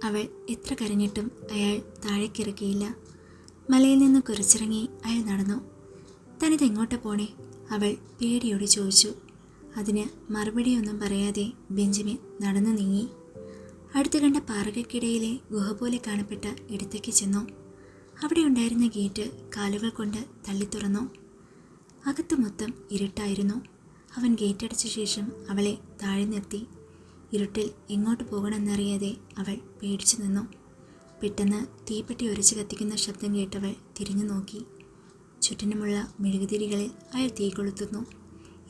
അവൾ എത്ര കരഞ്ഞിട്ടും അയാൾ താഴേക്കിറക്കിയില്ല. മലയിൽ നിന്ന് കുറിച്ചിറങ്ങി അയാൾ നടന്നു. തനിതെങ്ങോട്ട് പോണേ? അവൾ പേടിയോട് ചോദിച്ചു. അതിന് മറുപടിയൊന്നും പറയാതെ ബെഞ്ചമിൻ നടന്നു നീങ്ങി. അടുത്തു കണ്ട പാറകൾക്കിടയിലെ ഗുഹ പോലെ കാണപ്പെട്ട ഇടത്തേക്ക് ചെന്നു. അവിടെ ഉണ്ടായിരുന്ന ഗേറ്റ് കാലുകൾ കൊണ്ട് തള്ളിത്തുറന്നു. അകത്ത് മൊത്തം ഇരുട്ടായിരുന്നു. അവൻ ഗേറ്റടച്ച ശേഷം അവളെ താഴെ നിർത്തി. ഇരുട്ടിൽ എങ്ങോട്ട് പോകണമെന്നറിയാതെ അവൾ പേടിച്ചു നിന്നു. പെട്ടെന്ന് തീപ്പെട്ടി ഉരച്ച് കത്തിക്കുന്ന ശബ്ദം കേട്ടവൾ തിരിഞ്ഞു നോക്കി. ചുറ്റിനുമുള്ള മെഴുകുതിരികളിൽ അയാൾ തീ കൊളുത്തുന്നു.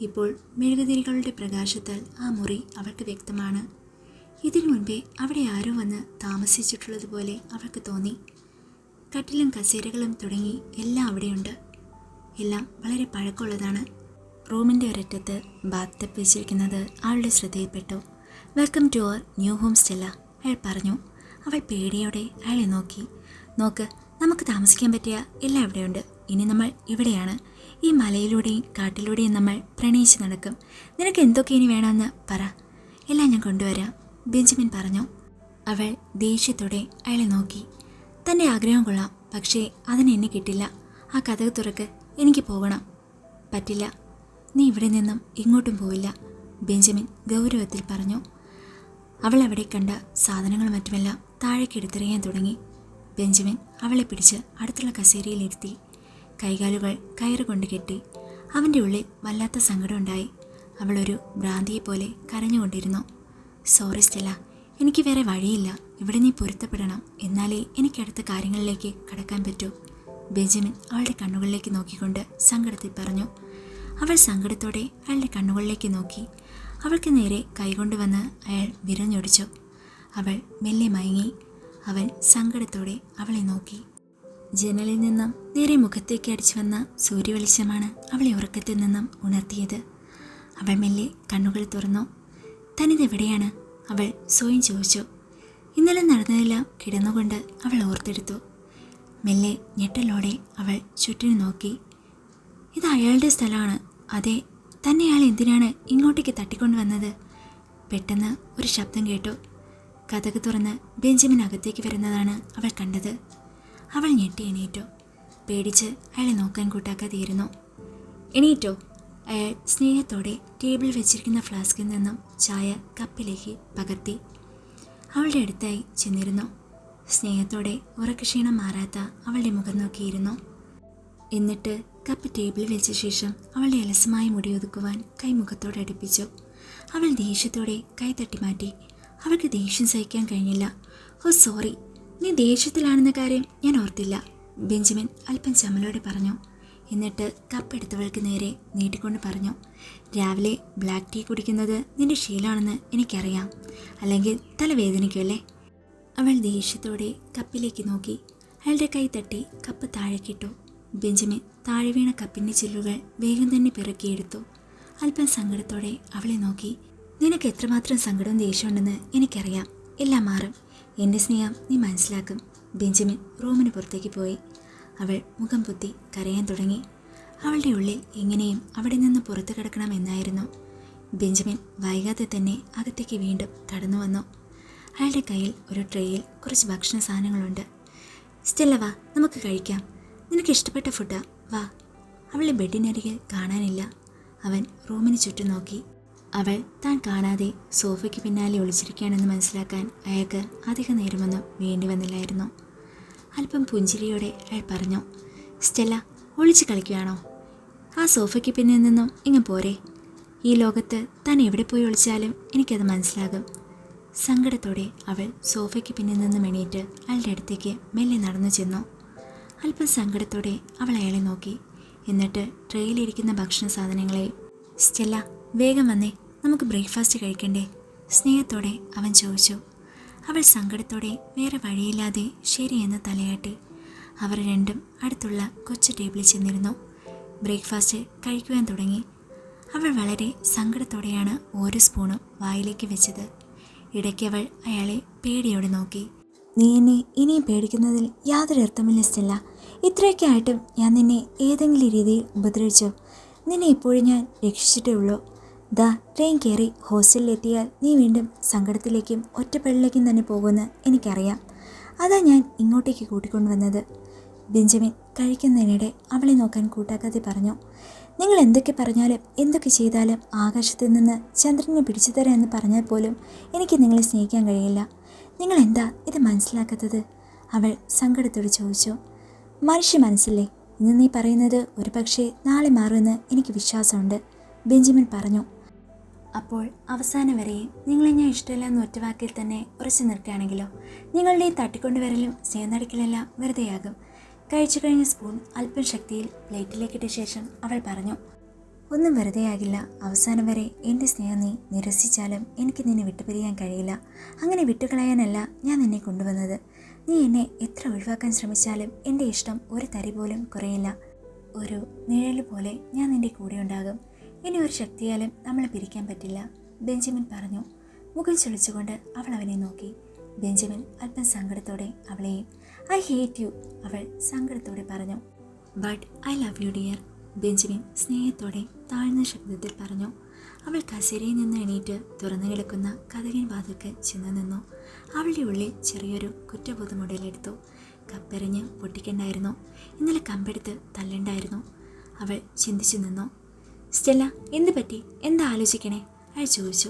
ഇപ്പോൾ മെഴുകുതിരികളുടെ പ്രകാശത്താൽ ആ മുറി അവൾക്ക് വ്യക്തമാണ്. ഇതിനു മുൻപേ അവിടെ ആരോ വന്ന് താമസിച്ചിട്ടുള്ളതുപോലെ അവൾക്ക് തോന്നി. കട്ടിലും കസേരകളും തുടങ്ങി എല്ലാം അവിടെയുണ്ട്. എല്ലാം വളരെ പഴക്കമുള്ളതാണ്. റൂമിൻ്റെ ഒരറ്റത്ത് ബാത്ത് ടബ് വെച്ചിരിക്കുന്നത് അവളുടെ ശ്രദ്ധയിൽപ്പെട്ടു. Welcome to our new home Stella, അയാൾ പറഞ്ഞു. അവൾ പേടിയോടെ അയാളെ നോക്കി. നോക്ക്, നമുക്ക് താമസിക്കാൻ പറ്റിയ എല്ലാം ഇവിടെയുണ്ട്. ഇനി നമ്മൾ ഇവിടെയാണ്. ഈ മലയിലൂടെയും കാട്ടിലൂടെയും നമ്മൾ പ്രണയിച്ച് നടക്കും. നിനക്ക് എന്തൊക്കെ ഇനി വേണമെന്ന് പറ, എല്ലാം ഞാൻ കൊണ്ടുവരാം, ബെഞ്ചമിൻ പറഞ്ഞു. അവൾ ദേഷ്യത്തോടെ അയാളെ നോക്കി. തൻ്റെ ആഗ്രഹം കൊള്ളാം, പക്ഷേ അതിന് എന്നെ കിട്ടില്ല. ആ കതക് തുറക്ക്, എനിക്ക് പോകണം. പറ്റില്ല, നീ ഇവിടെ നിന്നും ഇങ്ങോട്ടും പോവില്ല, ബെഞ്ചമിൻ ഗൗരവത്തിൽ പറഞ്ഞു. അവൾ അവിടെ കണ്ട സാധനങ്ങൾ മറ്റുമെല്ലാം താഴേക്ക് എടുത്തെറിയാൻ തുടങ്ങി. ബെഞ്ചമിൻ അവളെ പിടിച്ച് അടുത്തുള്ള കസേരയിലിരുത്തി. കൈകാലുകൾ കയറുകൊണ്ട് കെട്ടി. അവൻ്റെ ഉള്ളിൽ വല്ലാത്ത സങ്കടമുണ്ടായി. അവളൊരു ഭ്രാന്തിയെപ്പോലെ കരഞ്ഞുകൊണ്ടിരുന്നു. സോറി സ്റ്റെല്ല, എനിക്ക് വേറെ വഴിയില്ല. ഇവിടെ നീ പൊരുത്തപ്പെടണം, എന്നാലേ എനിക്ക് അടുത്ത കാര്യങ്ങളിലേക്ക് കടക്കാൻ പറ്റൂ, ബെഞ്ചമിൻ അവളുടെ കണ്ണുകളിലേക്ക് നോക്കിക്കൊണ്ട് സങ്കടത്തിൽ പറഞ്ഞു. അവൾ സങ്കടത്തോടെ അയാളുടെ കണ്ണുകളിലേക്ക് നോക്കി. അവൾക്ക് നേരെ കൈകൊണ്ടുവന്ന് അയാൾ വിരഞ്ഞൊടിച്ചു. അവൾ മെല്ലെ മയങ്ങി. അവൻ സങ്കടത്തോടെ അവളെ നോക്കി. ജനലിൽ നിന്നും നേരെ മുഖത്തേക്ക് അടിച്ചു വന്ന സൂര്യവെളിച്ചമാണ് അവളെ ഉറക്കത്തിൽ നിന്നും ഉണർത്തിയത്. അവൾ മെല്ലെ കണ്ണുകൾ തുറന്നു. തനിതെവിടെയാണ്? അവൾ സ്വയം ചോദിച്ചു. ഇന്നലെ നടന്നതെല്ലാം കിടന്നുകൊണ്ട് അവൾ ഓർത്തെടുത്തു. മെല്ലെ ഞെട്ടലോടെ അവൾ ചുറ്റിനു നോക്കി. ഇത് അയാളുടെ സ്ഥലമാണ്. അതെ, തന്നെ അയാൾ എന്തിനാണ് ഇങ്ങോട്ടേക്ക് തട്ടിക്കൊണ്ടുവന്നത്? പെട്ടെന്ന് ഒരു ശബ്ദം കേട്ടു. കതക് തുറന്ന് ബെഞ്ചമിൻ അകത്തേക്ക് വരുന്നതാണ് അവൾ കണ്ടത്. അവൾ ഞെട്ടി എണീറ്റു. പേടിച്ച് അയാളെ നോക്കാൻ കൂട്ടാക്കാതെയിരുന്നു. എണീറ്റോ? അയാൾ സ്നേഹത്തോടെ ടേബിളിൽ വെച്ചിരിക്കുന്ന ഫ്ലാസ്കിൽ നിന്നും ചായ കപ്പിലേക്ക് പകർത്തി. അവളുടെ അടുത്തായി ചെന്നിരുന്നു. സ്നേഹത്തോടെ ഉറക്കക്ഷീണം മാറാത്ത അവളുടെ മുഖം നോക്കിയിരുന്നു. എന്നിട്ട് കപ്പ് ടേബിളിൽ വെച്ച ശേഷം അവളുടെ അലസമായ മുടി ഒതുക്കുവാൻ കൈമുഖത്തോടെ അടുപ്പിച്ചു. അവൾ ദേഷ്യത്തോടെ കൈ തട്ടി മാറ്റി. അവൾക്ക് ദേഷ്യം സഹിക്കാൻ കഴിഞ്ഞില്ല. ഓ സോറി, നീ ദേഷ്യത്തിലാണെന്ന കാര്യം ഞാൻ ഓർത്തില്ല, ബെഞ്ചമിൻ അല്പം ചമ്മലോടെ പറഞ്ഞു. എന്നിട്ട് കപ്പെടുത്തവൾക്ക് നേരെ നീട്ടിക്കൊണ്ട് പറഞ്ഞു. രാവിലെ ബ്ലാക്ക് ടീ കുടിക്കുന്നത് നിന്റെ ശീലമാണെന്ന് എനിക്കറിയാം, അല്ലെങ്കിൽ തലവേദനിക്കുമല്ലേ? അവൾ ദേഷ്യത്തോടെ കപ്പിലേക്ക് നോക്കി. അയാളുടെ കൈ തട്ടി കപ്പ് താഴേക്കിട്ടു. ബെഞ്ചമിൻ താഴെ വീണ കപ്പിൻ്റെ ചില്ലുകൾ വേഗം തന്നെ പിറക്കിയെടുത്തു. അല്പം സങ്കടത്തോടെ അവളെ നോക്കി. നിനക്ക് എത്രമാത്രം സങ്കടവും ദേഷ്യമുണ്ടെന്ന് എനിക്കറിയാം. എല്ലാം മാറും. എൻ്റെ സ്നേഹം നീ മനസ്സിലാക്കും. ബെഞ്ചമിൻ റൂമിന് പുറത്തേക്ക് പോയി. അവൾ മുഖം പൊത്തി കരയാൻ തുടങ്ങി. അവളുടെ ഉള്ളിൽ എങ്ങനെയും അവിടെ നിന്ന് പുറത്തു കിടക്കണമെന്നായിരുന്നു. ബെഞ്ചമിൻ വൈകാതെ തന്നെ അകത്തേക്ക് വീണ്ടും കടന്നു വന്നു. അയാളുടെ കയ്യിൽ ഒരു ട്രേയിൽ കുറച്ച് ഭക്ഷണ സാധനങ്ങളുണ്ട്. സ്റ്റെല്ല, വാ, നമുക്ക് കഴിക്കാം. നിനക്ക് ഇഷ്ടപ്പെട്ട ഫുഡാ, വാ. അവളെ ബെഡിനരികിൽ കാണാനില്ല. അവൻ റൂമിന് ചുറ്റും നോക്കി. അവൾ താൻ കാണാതെ സോഫയ്ക്ക് പിന്നാലെ ഒളിച്ചിരിക്കുകയാണെന്ന് മനസ്സിലാക്കാൻ അയാൾക്ക് അധിക നേരമൊന്നും വേണ്ടി വന്നില്ലായിരുന്നു. അല്പം പുഞ്ചിരിയോടെ അയാൾ പറഞ്ഞു. സ്റ്റെല്ല, ഒളിച്ച് കളിക്കുകയാണോ? ആ സോഫയ്ക്ക് പിന്നിൽ നിന്നും ഇങ്ങ് പോരെ. ഈ ലോകത്ത് താൻ എവിടെ പോയി ഒളിച്ചാലും എനിക്കത് മനസ്സിലാകും. സങ്കടത്തോടെ അവൾ സോഫയ്ക്ക് പിന്നിൽ നിന്നും എണീറ്റ് അയാളുടെ അടുത്തേക്ക് മെല്ലെ നടന്നു ചെന്നു. അല്പം സങ്കടത്തോടെ അവൾ അയാളെ നോക്കി. എന്നിട്ട് ട്രെയിലിരിക്കുന്ന ഭക്ഷണ സാധനങ്ങളെ, സ്റ്റെല്ല, വേഗം വന്നേ, നമുക്ക് ബ്രേക്ക്ഫാസ്റ്റ് കഴിക്കണ്ടേ, സ്നേഹത്തോടെ അവൻ ചോദിച്ചു. അവൾ സങ്കടത്തോടെ വേറെ വഴിയില്ലാതെ ശരിയെന്ന് തലയാട്ടി. അവർ രണ്ടും അടുത്തുള്ള കൊച്ചു ടേബിളിൽ ചെന്നിരുന്നു. ബ്രേക്ക്ഫാസ്റ്റ് കഴിക്കുവാൻ തുടങ്ങി. അവൾ വളരെ സങ്കടത്തോടെയാണ് ഓരോ സ്പൂണും വായിലേക്ക് വെച്ചത്. ഇടയ്ക്ക് അവൾ അയാളെ പേടിയോടെ നോക്കി. നീ എന്നെ ഇനിയും പേടിക്കുന്നതിൽ യാതൊരു അർത്ഥമില്ല സ്റ്റെല്ല. ഇത്രയൊക്കെ ആയിട്ടും ഞാൻ നിന്നെ ഏതെങ്കിലും രീതിയിൽ ഉപദ്രവിച്ചോ? നിന്നെ ഇപ്പോഴും ഞാൻ രക്ഷിച്ചിട്ടേ ഉള്ളൂ. ദാ ട്രെയിൻ കയറി ഹോസ്റ്റലിലെത്തിയാൽ നീ വീണ്ടും സങ്കടത്തിലേക്കും ഒറ്റപ്പെടലിലേക്കും തന്നെ പോകുമെന്ന് എനിക്കറിയാം. അതാ ഞാൻ ഇങ്ങോട്ടേക്ക് കൂട്ടിക്കൊണ്ടുവന്നത്. ബെഞ്ചമിൻ കഴിക്കുന്നതിനിടെ അവളെ നോക്കാൻ കൂട്ടാക്കാതെ പറഞ്ഞു. നിങ്ങൾ എന്തൊക്കെ പറഞ്ഞാലും എന്തൊക്കെ ചെയ്താലും ആകാശത്ത് നിന്ന് ചന്ദ്രനെ പിടിച്ചു തരാമെന്ന് പറഞ്ഞാൽ പോലും എനിക്ക് നിങ്ങളെ സ്നേഹിക്കാൻ കഴിയില്ല. നിങ്ങൾ എന്താ ഇത് മനസ്സിലാക്കാത്തത്? അവൾ സങ്കടത്തോടെ ചോദിച്ചു. മനുഷ്യ മനസ്സില്ലേ, ഇന്ന് നീ പറയുന്നത് ഒരു പക്ഷേ നാളെ മാറുമെന്ന് എനിക്ക് വിശ്വാസമുണ്ട്, ബെഞ്ചമിൻ പറഞ്ഞു. അപ്പോൾ അവസാനം വരെയും നിങ്ങളെ ഞാൻ ഇഷ്ടമില്ല എന്ന് ഒറ്റവാക്കിൽ തന്നെ ഉറച്ചു നിൽക്കുകയാണെങ്കിലോ? നിങ്ങളുടെ ഈ തട്ടിക്കൊണ്ടുവരലും സ്നേഹനടക്കലെല്ലാം വെറുതെയാകും. കഴിച്ചു കഴിഞ്ഞ സ്പൂൺ അല്പം ശക്തിയിൽ പ്ലേറ്റിലേക്കിട്ട ശേഷം അവൾ പറഞ്ഞു. ഒന്നും വെറുതെയാകില്ല. അവസാനം വരെ എൻ്റെ സ്നേഹം നീ നിരസിച്ചാലും എനിക്ക് നിന്നെ വിട്ടുപിരിയാൻ കഴിയില്ല. അങ്ങനെ വിട്ടുകളയാനല്ല ഞാൻ നിന്നെ കൊണ്ടുവന്നത്. നീ എന്നെ എത്ര ഒഴിവാക്കാൻ ശ്രമിച്ചാലും എൻ്റെ ഇഷ്ടം ഒരു തരി പോലും കുറയില്ല. ഒരു നിഴല് പോലെ ഞാൻ നിൻ്റെ കൂടെ ഉണ്ടാകും. ഇനി ഒരു ശക്തിയാലും നമ്മളെ പിരിക്കാൻ പറ്റില്ല, ബെഞ്ചമിൻ പറഞ്ഞു. മുഖം ചൊളിച്ചുകൊണ്ട് അവൾ അവനെ നോക്കി. ബെഞ്ചമിൻ അല്പം സങ്കടത്തോടെ അവളെയും. ഐ ഹേറ്റ് യു, അവൾ സങ്കടത്തോടെ പറഞ്ഞു. But I love you dear, Benjamin സ്നേഹത്തോടെ താഴ്ന്ന ശബ്ദത്തിൽ പറഞ്ഞു. അവൾ കസേരയിൽ നിന്ന് എണീറ്റ് തുറന്നു കിടക്കുന്ന കതകിൻ വാതിൽക്ക് ചെന്നു നിന്നു. അവളുടെ ഉള്ളിൽ ചെറിയൊരു കുറ്റബോധം ഉടലെടുത്തു. കപ്പെറിഞ്ഞ് പൊട്ടിക്കണ്ടായിരുന്നു, ഇന്നലെ കമ്പെടുത്ത് തല്ലണ്ടായിരുന്നു. അവൾ ചിന്തിച്ചു നിന്നു. സ്റ്റെല്ല, എന്ത് പറ്റി? എന്താ ആലോചിക്കണേ? അയാൾ ചോദിച്ചു.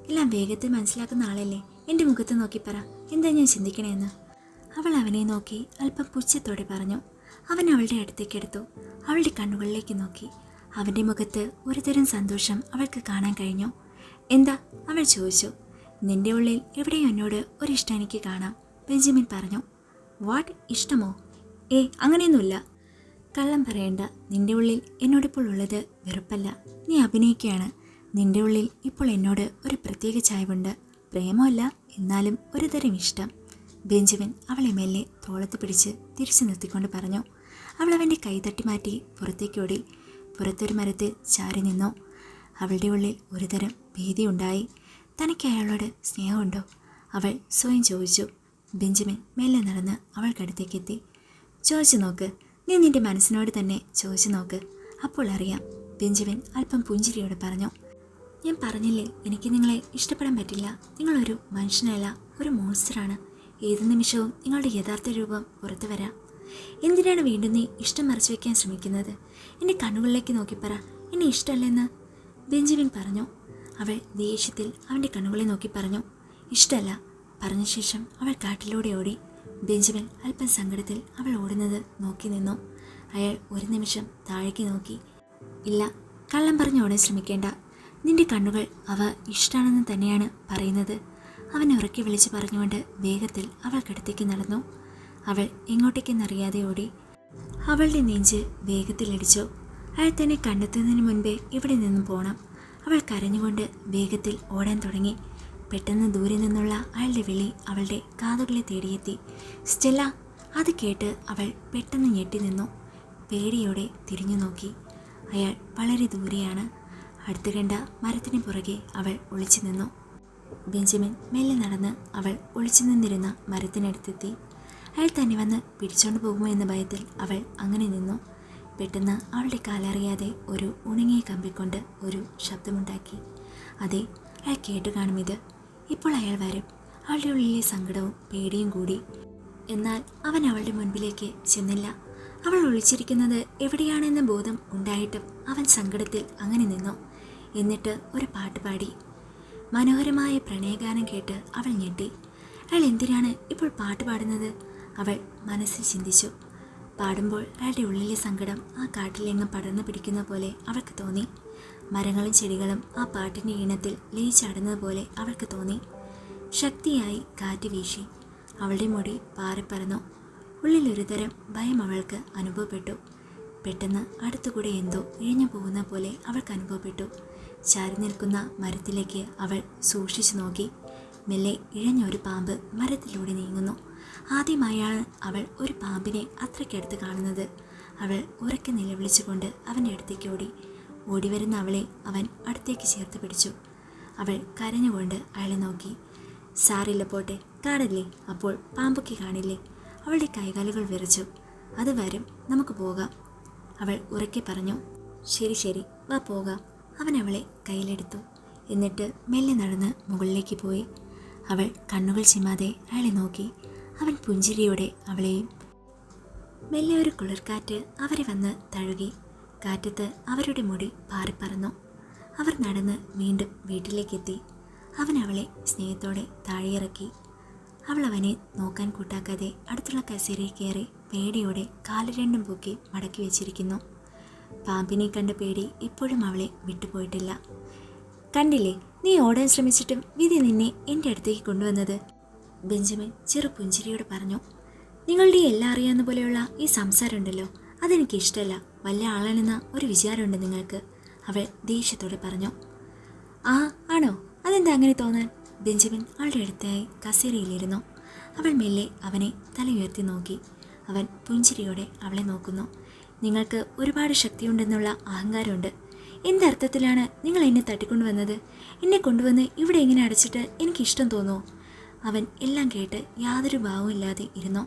എല്ലാം വേഗത്തിൽ മനസ്സിലാക്കുന്ന ആളല്ലേ, എൻ്റെ മുഖത്ത് നോക്കി പറ, എന്താ ഞാൻ ചിന്തിക്കണേന്ന്. അവൾ അവനെ നോക്കി അല്പം പുച്ഛത്തോടെ പറഞ്ഞു. അവൻ അവളുടെ അടുത്തേക്ക് എടുത്തു. അവളുടെ കണ്ണുകളിലേക്ക് നോക്കി. അവൻ്റെ മുഖത്ത് ഒരുതരം സന്തോഷം അവൾക്ക് കാണാൻ കഴിഞ്ഞു. എന്താ? അവൾ ചോദിച്ചു. നിന്റെ ഉള്ളിൽ എവിടെയോ എന്നോട് ഒരിഷ്ടം എനിക്ക് കാണാം, ബെഞ്ചമിൻ പറഞ്ഞു. വാട്ട്? ഇഷ്ടമോ? അങ്ങനെയൊന്നുമില്ല. കള്ളം പറയണ്ട. നിന്റെ ഉള്ളിൽ എന്നോടിപ്പോൾ ഉള്ളത് വെറുപ്പല്ല, നീ അഭിനയിക്കുകയാണ്. നിന്റെ ഉള്ളിൽ ഇപ്പോൾ എന്നോട് ഒരു പ്രത്യേക ചായ്വുണ്ട്. പ്രേമമല്ല, എന്നാലും ഒരു തരം ഇഷ്ടം, ബെഞ്ചമിൻ അവളെ മെല്ലെ തോളത്ത് പിടിച്ച് തിരിച്ചു നിർത്തിക്കൊണ്ട് പറഞ്ഞു. അവൾ അവൻ്റെ കൈ തട്ടി മാറ്റി പുറത്തേക്കോടി. പുറത്തൊരു മരത്തിൽ ചാരി നിന്നു. അവളുടെ ഉള്ളിൽ ഒരുതരം ഭീതിയുണ്ടായി. തനിക്ക് അയാളോട് സ്നേഹമുണ്ടോ? അവൾ സ്വയം ചോദിച്ചു. ബെഞ്ചമിൻ മെല്ലെ നടന്ന് അവൾക്കടുത്തേക്കെത്തി. ചോദിച്ചു നോക്ക്, നീ നിന്റെ മനസ്സിനോട് തന്നെ ചോദിച്ചു നോക്ക്, അപ്പോൾ അറിയാം, ബെഞ്ചമിൻ അല്പം പുഞ്ചിരിയോടെ പറഞ്ഞു. ഞാൻ പറഞ്ഞില്ലേ, എനിക്ക് നിങ്ങളെ ഇഷ്ടപ്പെടാൻ പറ്റില്ല. നിങ്ങളൊരു മനുഷ്യനല്ല, ഒരു മോൺസ്റ്ററാണ്. ഏത് നിമിഷവും നിങ്ങളുടെ യഥാർത്ഥ രൂപം പുറത്തു വരാം. എന്തിനാണ് വീണ്ടും നീ ഇഷ്ടം മറച്ചു വയ്ക്കാൻ ശ്രമിക്കുന്നത്? എൻ്റെ കണ്ണുകളിലേക്ക് നോക്കിപ്പറ, എന്നെ ഇഷ്ടമല്ലെന്ന്, ബെഞ്ചമിൻ പറഞ്ഞു. അവൾ ദേഷ്യത്തിൽ അവൻ്റെ കണ്ണുകളെ നോക്കി പറഞ്ഞു. ഇഷ്ടമല്ല. പറഞ്ഞ ശേഷം അവൾ കാട്ടിലൂടെ ഓടി. ബെഞ്ചമിൻ അല്പം സങ്കടത്തിൽ അവൾ ഓടുന്നത് നോക്കി നിന്നു. അയാൾ ഒരു നിമിഷം താഴേക്ക് നോക്കി. ഇല്ല, കള്ളം പറഞ്ഞ് ഓടാൻ ശ്രമിക്കേണ്ട. നിന്റെ കണ്ണുകൾ അവ ഇഷ്ടമാണെന്ന് തന്നെയാണ് പറയുന്നത്, അവൻ ഉറക്കി വിളിച്ച് പറഞ്ഞുകൊണ്ട് വേഗത്തിൽ അവൾക്കടുത്തേക്ക് നടന്നു. അവൾ എങ്ങോട്ടേക്കെന്നറിയാതെ ഓടി. അവളുടെ നെഞ്ച് വേഗത്തിലടിച്ചു. അയാൾ തന്നെ കണ്ടെത്തുന്നതിന് മുൻപേ ഇവിടെ നിന്നും പോകണം. അവൾ കരഞ്ഞുകൊണ്ട് വേഗത്തിൽ ഓടാൻ തുടങ്ങി. പെട്ടെന്ന് ദൂരെ നിന്നുള്ള അയാളുടെ വിളി അവളുടെ കാതുകളെ തേടിയെത്തി. സ്റ്റെല്ല! അത് കേട്ട് അവൾ പെട്ടെന്ന് ഞെട്ടി നിന്നു. പേടിയോടെ തിരിഞ്ഞു നോക്കി. അയാൾ വളരെ ദൂരെയാണ്. അടുത്ത് കണ്ട മരത്തിന് പുറകെ അവൾ ഒളിച്ചു നിന്നു. ബെഞ്ചമിൻ മെല്ലെ നടന്ന് അവൾ ഒളിച്ചു നിന്നിരുന്ന മരത്തിനടുത്തെത്തി. അയാൾ തന്നെ വന്ന് പിടിച്ചോണ്ട് പോകുമോ എന്ന ഭയത്തിൽ അവൾ അങ്ങനെ നിന്നു. പെട്ടെന്ന് അവളുടെ കാലറിയാതെ ഒരു ഉണങ്ങിയ കമ്പിക്കൊണ്ട് ഒരു ശബ്ദമുണ്ടാക്കി. അതെ, അയാൾ കേട്ടു കാണുമിത്. ഇപ്പോൾ അയാൾ വരും. അവളുടെ ഉള്ളിലെ സങ്കടവും പേടിയും കൂടി. എന്നാൽ അവൻ അവളുടെ മുൻപിലേക്ക് ചെന്നില്ല. അവൾ ഒളിച്ചിരിക്കുന്നത് എവിടെയാണെന്ന ബോധം ഉണ്ടായിട്ടും അവൻ സങ്കടത്തിൽ അങ്ങനെ നിന്നു. എന്നിട്ട് ഒരു പാട്ട് പാടി. മനോഹരമായ പ്രണയഗാനം കേട്ട് അവൾ ഞെട്ടി. അയാൾ എന്തിനാണ് ഇപ്പോൾ പാട്ട് പാടുന്നത്? അവൾ മനസ്സിൽ ചിന്തിച്ചു. പാടുമ്പോൾ അയാളുടെ ഉള്ളിലെ സങ്കടം ആ കാട്ടിലെങ്ങും പടർന്നു പിടിക്കുന്ന പോലെ അവൾക്ക് തോന്നി. മരങ്ങളും ചെടികളും ആ പാട്ടിൻ്റെ ഈണത്തിൽ ലയിച്ചാടുന്നത് പോലെ അവൾക്ക് തോന്നി. ശക്തിയായി കാറ്റ് വീശി. അവളുടെ മുടി പാറിപ്പറന്നു. ഉള്ളിലൊരുതരം ഭയം അവൾക്ക് അനുഭവപ്പെട്ടു. പെട്ടെന്ന് അടുത്തുകൂടെ എന്തോ ഇഴഞ്ഞു പോകുന്ന പോലെ അവൾക്ക് അനുഭവപ്പെട്ടു. ചാരി നിൽക്കുന്ന മരത്തിലേക്ക് അവൾ സൂക്ഷിച്ചു നോക്കി. മെല്ലെ ഇഴഞ്ഞൊരു പാമ്പ് മരത്തിലൂടെ നീങ്ങുന്നു. ആദ്യമായാണ് അവൾ ഒരു പാമ്പിനെ അത്രയ്ക്കടുത്ത് കാണുന്നത്. അവൾ ഉറക്കെ നിലവിളിച്ചുകൊണ്ട് അവൻ്റെ അടുത്തേക്ക് ഓടി. ഓടിവരുന്ന അവളെ അവൻ അടുത്തേക്ക് ചേർത്ത് പിടിച്ചു. അവൾ കരഞ്ഞുകൊണ്ട് അയാളെ നോക്കി. സാറില്ല, പോട്ടെ, കാടല്ലേ, അപ്പോൾ പാമ്പൊക്കെ കാണില്ലേ? അവളുടെ കൈകാലുകൾ വിറച്ചു. അത് വരും, നമുക്ക് പോകാം, അവൾ ഉറക്കെ പറഞ്ഞു. ശരി ശരി, വാ പോകാം. അവൻ അവളെ കയ്യിലെടുത്തു. എന്നിട്ട് മെല്ലെ നടന്ന് മുകളിലേക്ക് പോയി. അവൾ കണ്ണുകൾ ചിമ്മാതെ അയാളെ നോക്കി. അവൻ പുഞ്ചിരിയോടെ അവളെയും. മെല്ലെ ഒരു കുളിർക്കാറ്റ് അവരെ വന്ന് തഴുകി. കാറ്റത്ത് അവരുടെ മുടി പാറിപ്പറന്നു. അവർ നടന്ന് വീണ്ടും വീട്ടിലേക്കെത്തി. അവൻ അവളെ സ്നേഹത്തോടെ താഴെയിറക്കി. അവൾ അവനെ നോക്കാൻ കൂട്ടാക്കാതെ അടുത്തുള്ള കസേരയിൽ കയറി പേടിയോടെ കാല് രണ്ടും പൊക്കി മടക്കി വെച്ചിരിക്കുന്നു. പാമ്പിനെ കണ്ട പേടി ഇപ്പോഴും അവളെ വിട്ടുപോയിട്ടില്ല. കണ്ടില്ലേ, നീ ഓടാൻ ശ്രമിച്ചിട്ടും വിധി നിന്നെ എൻ്റെ അടുത്തേക്ക് കൊണ്ടുവന്നത്, ബെഞ്ചമിൻ ചെറു പുഞ്ചിരിയോട് പറഞ്ഞു. നിങ്ങളുടെ എല്ലാം അറിയാവുന്ന പോലെയുള്ള ഈ സംസാരം ഉണ്ടല്ലോ, അതെനിക്കിഷ്ടമല്ല. വല്ല ആളാണെന്ന ഒരു വിചാരമുണ്ട് നിങ്ങൾക്ക്, അവൾ ദേഷ്യത്തോടെ പറഞ്ഞു. ആ ആണോ, അതെന്താ അങ്ങനെ തോന്നാൻ? ബെഞ്ചമിൻ അവളുടെ അടുത്തായി കസേരയിലിരുന്നു. അവൾ മെല്ലെ അവനെ തല ഉയർത്തി നോക്കി. അവൻ പുഞ്ചിരിയോടെ അവളെ നോക്കുന്നു. നിങ്ങൾക്ക് ഒരുപാട് ശക്തിയുണ്ടെന്നുള്ള അഹങ്കാരമുണ്ട്. എന്തർത്ഥത്തിലാണ് നിങ്ങൾ എന്നെ തട്ടിക്കൊണ്ടുവന്നത്? എന്നെ കൊണ്ടുവന്ന് ഇവിടെ എങ്ങനെ അടച്ചിട്ട് എനിക്കിഷ്ടം തോന്നുമോ? അവൻ എല്ലാം കേട്ട് യാതൊരു ഭാവവും ഇല്ലാതെ ഇരുന്നു.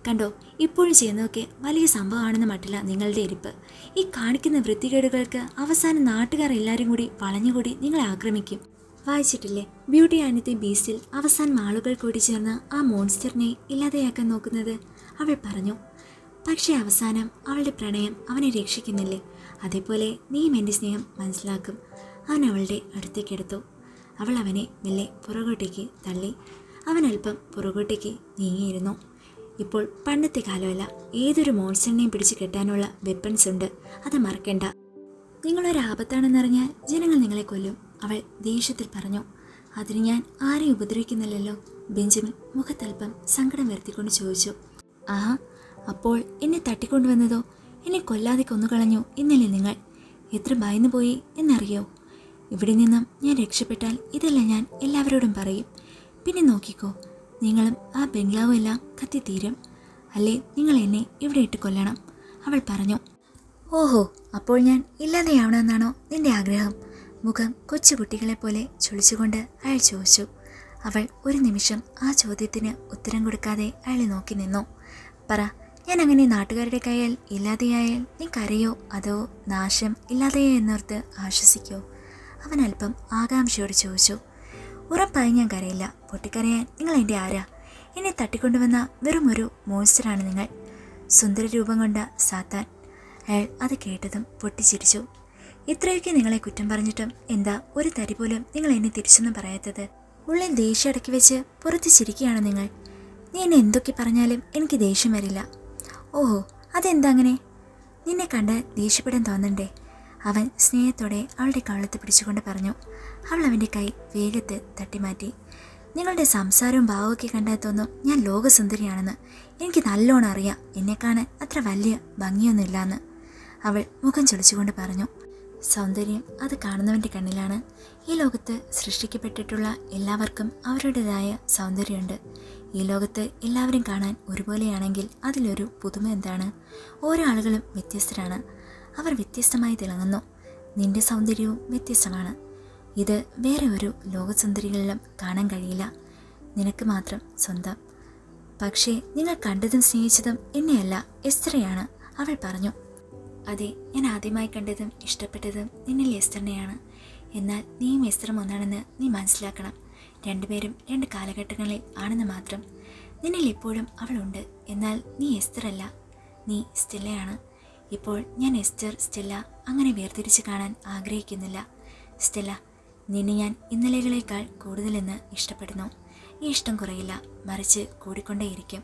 കണ്ടോ, ഇപ്പോഴും ചെയ്യുന്നതൊക്കെ വലിയ സംഭവമാണെന്ന് മട്ടില്ല നിങ്ങളുടെ ഇരിപ്പ്. ഈ കാണിക്കുന്ന വൃത്തികേടുകൾക്ക് അവസാനം നാട്ടുകാർ എല്ലാവരും കൂടി വളഞ്ഞുകൂടി നിങ്ങളെ ആക്രമിക്കും. വായിച്ചിട്ടില്ലേ ബ്യൂട്ടി ആൻഡ് ദി ബീസ്റ്റിൽ അവസാനം ആളുകൾ കൂടി ചേർന്ന് ആ മോൺസ്റ്ററിനെ ഇല്ലാതെയാക്കാൻ നോക്കുന്നത്? അവൾ പറഞ്ഞു. പക്ഷേ അവസാനം അവളുടെ പ്രണയം അവനെ രക്ഷിക്കുന്നില്ലേ? അതേപോലെ നീയും എൻ്റെ സ്നേഹം മനസ്സിലാക്കും. അവൻ അവളുടെ അടുത്തേക്കെടുത്തു. അവൾ അവനെ മെല്ലെ പുറകോട്ടേക്ക് തള്ളി. അവൻ അല്പം പുറകോട്ടേക്ക് നീങ്ങിയിരുന്നു. ഇപ്പോൾ പണ്ടത്തെ കാലമല്ല, ഏതൊരു മോൺസ്റ്ററിനെയും പിടിച്ചു കെട്ടാനുള്ള വെപ്പൺസ് ഉണ്ട്, അത് മറക്കണ്ട. നിങ്ങളൊരാപത്താണെന്നറിഞ്ഞാൽ ജനങ്ങൾ നിങ്ങളെ കൊല്ലും, അവൾ ദേഷ്യത്തിൽ പറഞ്ഞു. അതിന് ഞാൻ ആരെയും ഉപദ്രവിക്കുന്നില്ലല്ലോ, ബെഞ്ചമിൻ മുഖത്തൽപ്പം സങ്കടം വരുത്തിക്കൊണ്ട് ചോദിച്ചു. ആഹാ, അപ്പോൾ എന്നെ തട്ടിക്കൊണ്ടുവന്നതോ? എന്നെ കൊല്ലാതെ കൊന്നുകളഞ്ഞു എന്നല്ലേ നിങ്ങൾ? എത്ര ഭയന്നു പോയി എന്നറിയോ? ഇവിടെ നിന്നും ഞാൻ രക്ഷപ്പെട്ടാൽ ഇതെല്ലാം ഞാൻ എല്ലാവരോടും പറയും. പിന്നെ നോക്കിക്കോ, നിങ്ങളും ആ ബംഗ്ലാവും എല്ലാം കത്തിത്തീരും. അല്ലേ നിങ്ങൾ എന്നെ ഇവിടെ ഇട്ട് കൊല്ലണം, അവൾ പറഞ്ഞു. ഓഹോ, അപ്പോൾ ഞാൻ ഇല്ലാതെയാവണമെന്നാണോ നിന്റെ ആഗ്രഹം? മുഖം കൊച്ചുകുട്ടികളെ പോലെ ചൊളിച്ചുകൊണ്ട് അയാൾ ചോദിച്ചു. അവൾ ഒരു നിമിഷം ആ ചോദ്യത്തിന് ഉത്തരം കൊടുക്കാതെ അയാളെ നോക്കി നിന്നു. പറ, ഞാൻ അങ്ങനെ നാട്ടുകാരുടെ കയ്യിൽ ഇല്ലാതെയായാൽ നീ കരയോ അതോ നാശം ഇല്ലാതെയോ എന്നോർത്ത് ആശ്വസിക്കോ? അവൻ അല്പം ആകാംക്ഷയോട് ചോദിച്ചു. ഉറപ്പായി ഞാൻ കരയില്ല. പൊട്ടിക്കരയാൻ നിങ്ങൾ എൻ്റെ ആരാ? എന്നെ തട്ടിക്കൊണ്ടുവന്ന വെറും ഒരു മോൺസ്റ്ററാണ് നിങ്ങൾ, സുന്ദര രൂപം കൊണ്ട സാത്താൻ. അയാൾ അത് കേട്ടതും പൊട്ടിച്ചിരിച്ചു. ഇത്രയൊക്കെ നിങ്ങളെ കുറ്റം പറഞ്ഞിട്ടും എന്താ ഒരു തരി പോലും നിങ്ങൾ എന്നെ തിരിച്ചൊന്നും പറയാത്തത്? ഉള്ളിൽ ദേഷ്യം അടക്കി വെച്ച് പുറത്ത് ചിരിക്കുകയാണ് നിങ്ങൾ. നീ എന്നെ എന്തൊക്കെ പറഞ്ഞാലും എനിക്ക് ദേഷ്യം വരില്ല. ഓഹോ, അതെന്താ അങ്ങനെ? നിന്നെ കണ്ട് ദേഷ്യപ്പെടാൻ തോന്നണ്ടേ? അവൻ സ്നേഹത്തോടെ അവളുടെ കവളത്ത് പിടിച്ചുകൊണ്ട് പറഞ്ഞു. അവൾ അവൻ്റെ കൈ വേഗത്ത് തട്ടിമാറ്റി. നിങ്ങളുടെ സംസാരവും ഭാവമൊക്കെ കണ്ടാൽ തോന്നും ഞാൻ ലോകസുന്ദരിയാണെന്ന്. എനിക്ക് നല്ലോണം അറിയാം എന്നെ കാണാൻ അത്ര വലിയ ഭംഗിയൊന്നുമില്ലാന്ന്, അവൾ മുഖം ചൊളിച്ചുകൊണ്ട് പറഞ്ഞു. സൗന്ദര്യം അത് കാണുന്നവൻ്റെ കണ്ണിലാണ്. ഈ ലോകത്ത് സൃഷ്ടിക്കപ്പെട്ടിട്ടുള്ള എല്ലാവർക്കും അവരുടേതായ സൗന്ദര്യമുണ്ട്. ഈ ലോകത്ത് എല്ലാവരും കാണാൻ ഒരുപോലെയാണെങ്കിൽ അതിലൊരു പുതുമ എന്താണ്? ഓരോ ആളുകളും വ്യത്യസ്തരാണ്, അവർ വ്യത്യസ്തമായി തിളങ്ങുന്നു. നിന്റെ സൗന്ദര്യവും വ്യത്യസ്തമാണ്. ഇത് വേറെ ഒരു ലോകസുന്ദരികളിലും കാണാൻ കഴിയില്ല, നിനക്ക് മാത്രം സ്വന്തം. പക്ഷേ നിങ്ങൾ കണ്ടതും സ്നേഹിച്ചതും എന്നെയല്ല, എസ്തറയാണ്, അവൾ പറഞ്ഞു. അതെ, ഞാൻ ആദ്യമായി കണ്ടതും ഇഷ്ടപ്പെട്ടതും നിന്നിൽ എസ്തറിനെയാണ്. എന്നാൽ നീയും എസ്തറും ഒന്നാണെന്ന് നീ മനസ്സിലാക്കണം. രണ്ടുപേരും രണ്ട് കാലഘട്ടങ്ങളിൽ ആണെന്ന് മാത്രം. നിന്നിൽ എപ്പോഴും അവളുണ്ട്, എന്നാൽ നീ എസ്തറല്ല, നീ സ്റ്റെല്ലയാണ്. ഇപ്പോൾ ഞാൻ എസ്റ്റർ, സ്റ്റെല്ല അങ്ങനെ വേർതിരിച്ച് കാണാൻ ആഗ്രഹിക്കുന്നില്ല. സ്റ്റെല്ല, നിന്നെ ഞാൻ ഇന്നലെകളേക്കാൾ കൂടുതലെന്ന് ഇഷ്ടപ്പെടുന്നു. ഈ ഇഷ്ടം കുറയില്ല, മറിച്ച് കൂടിക്കൊണ്ടേയിരിക്കും.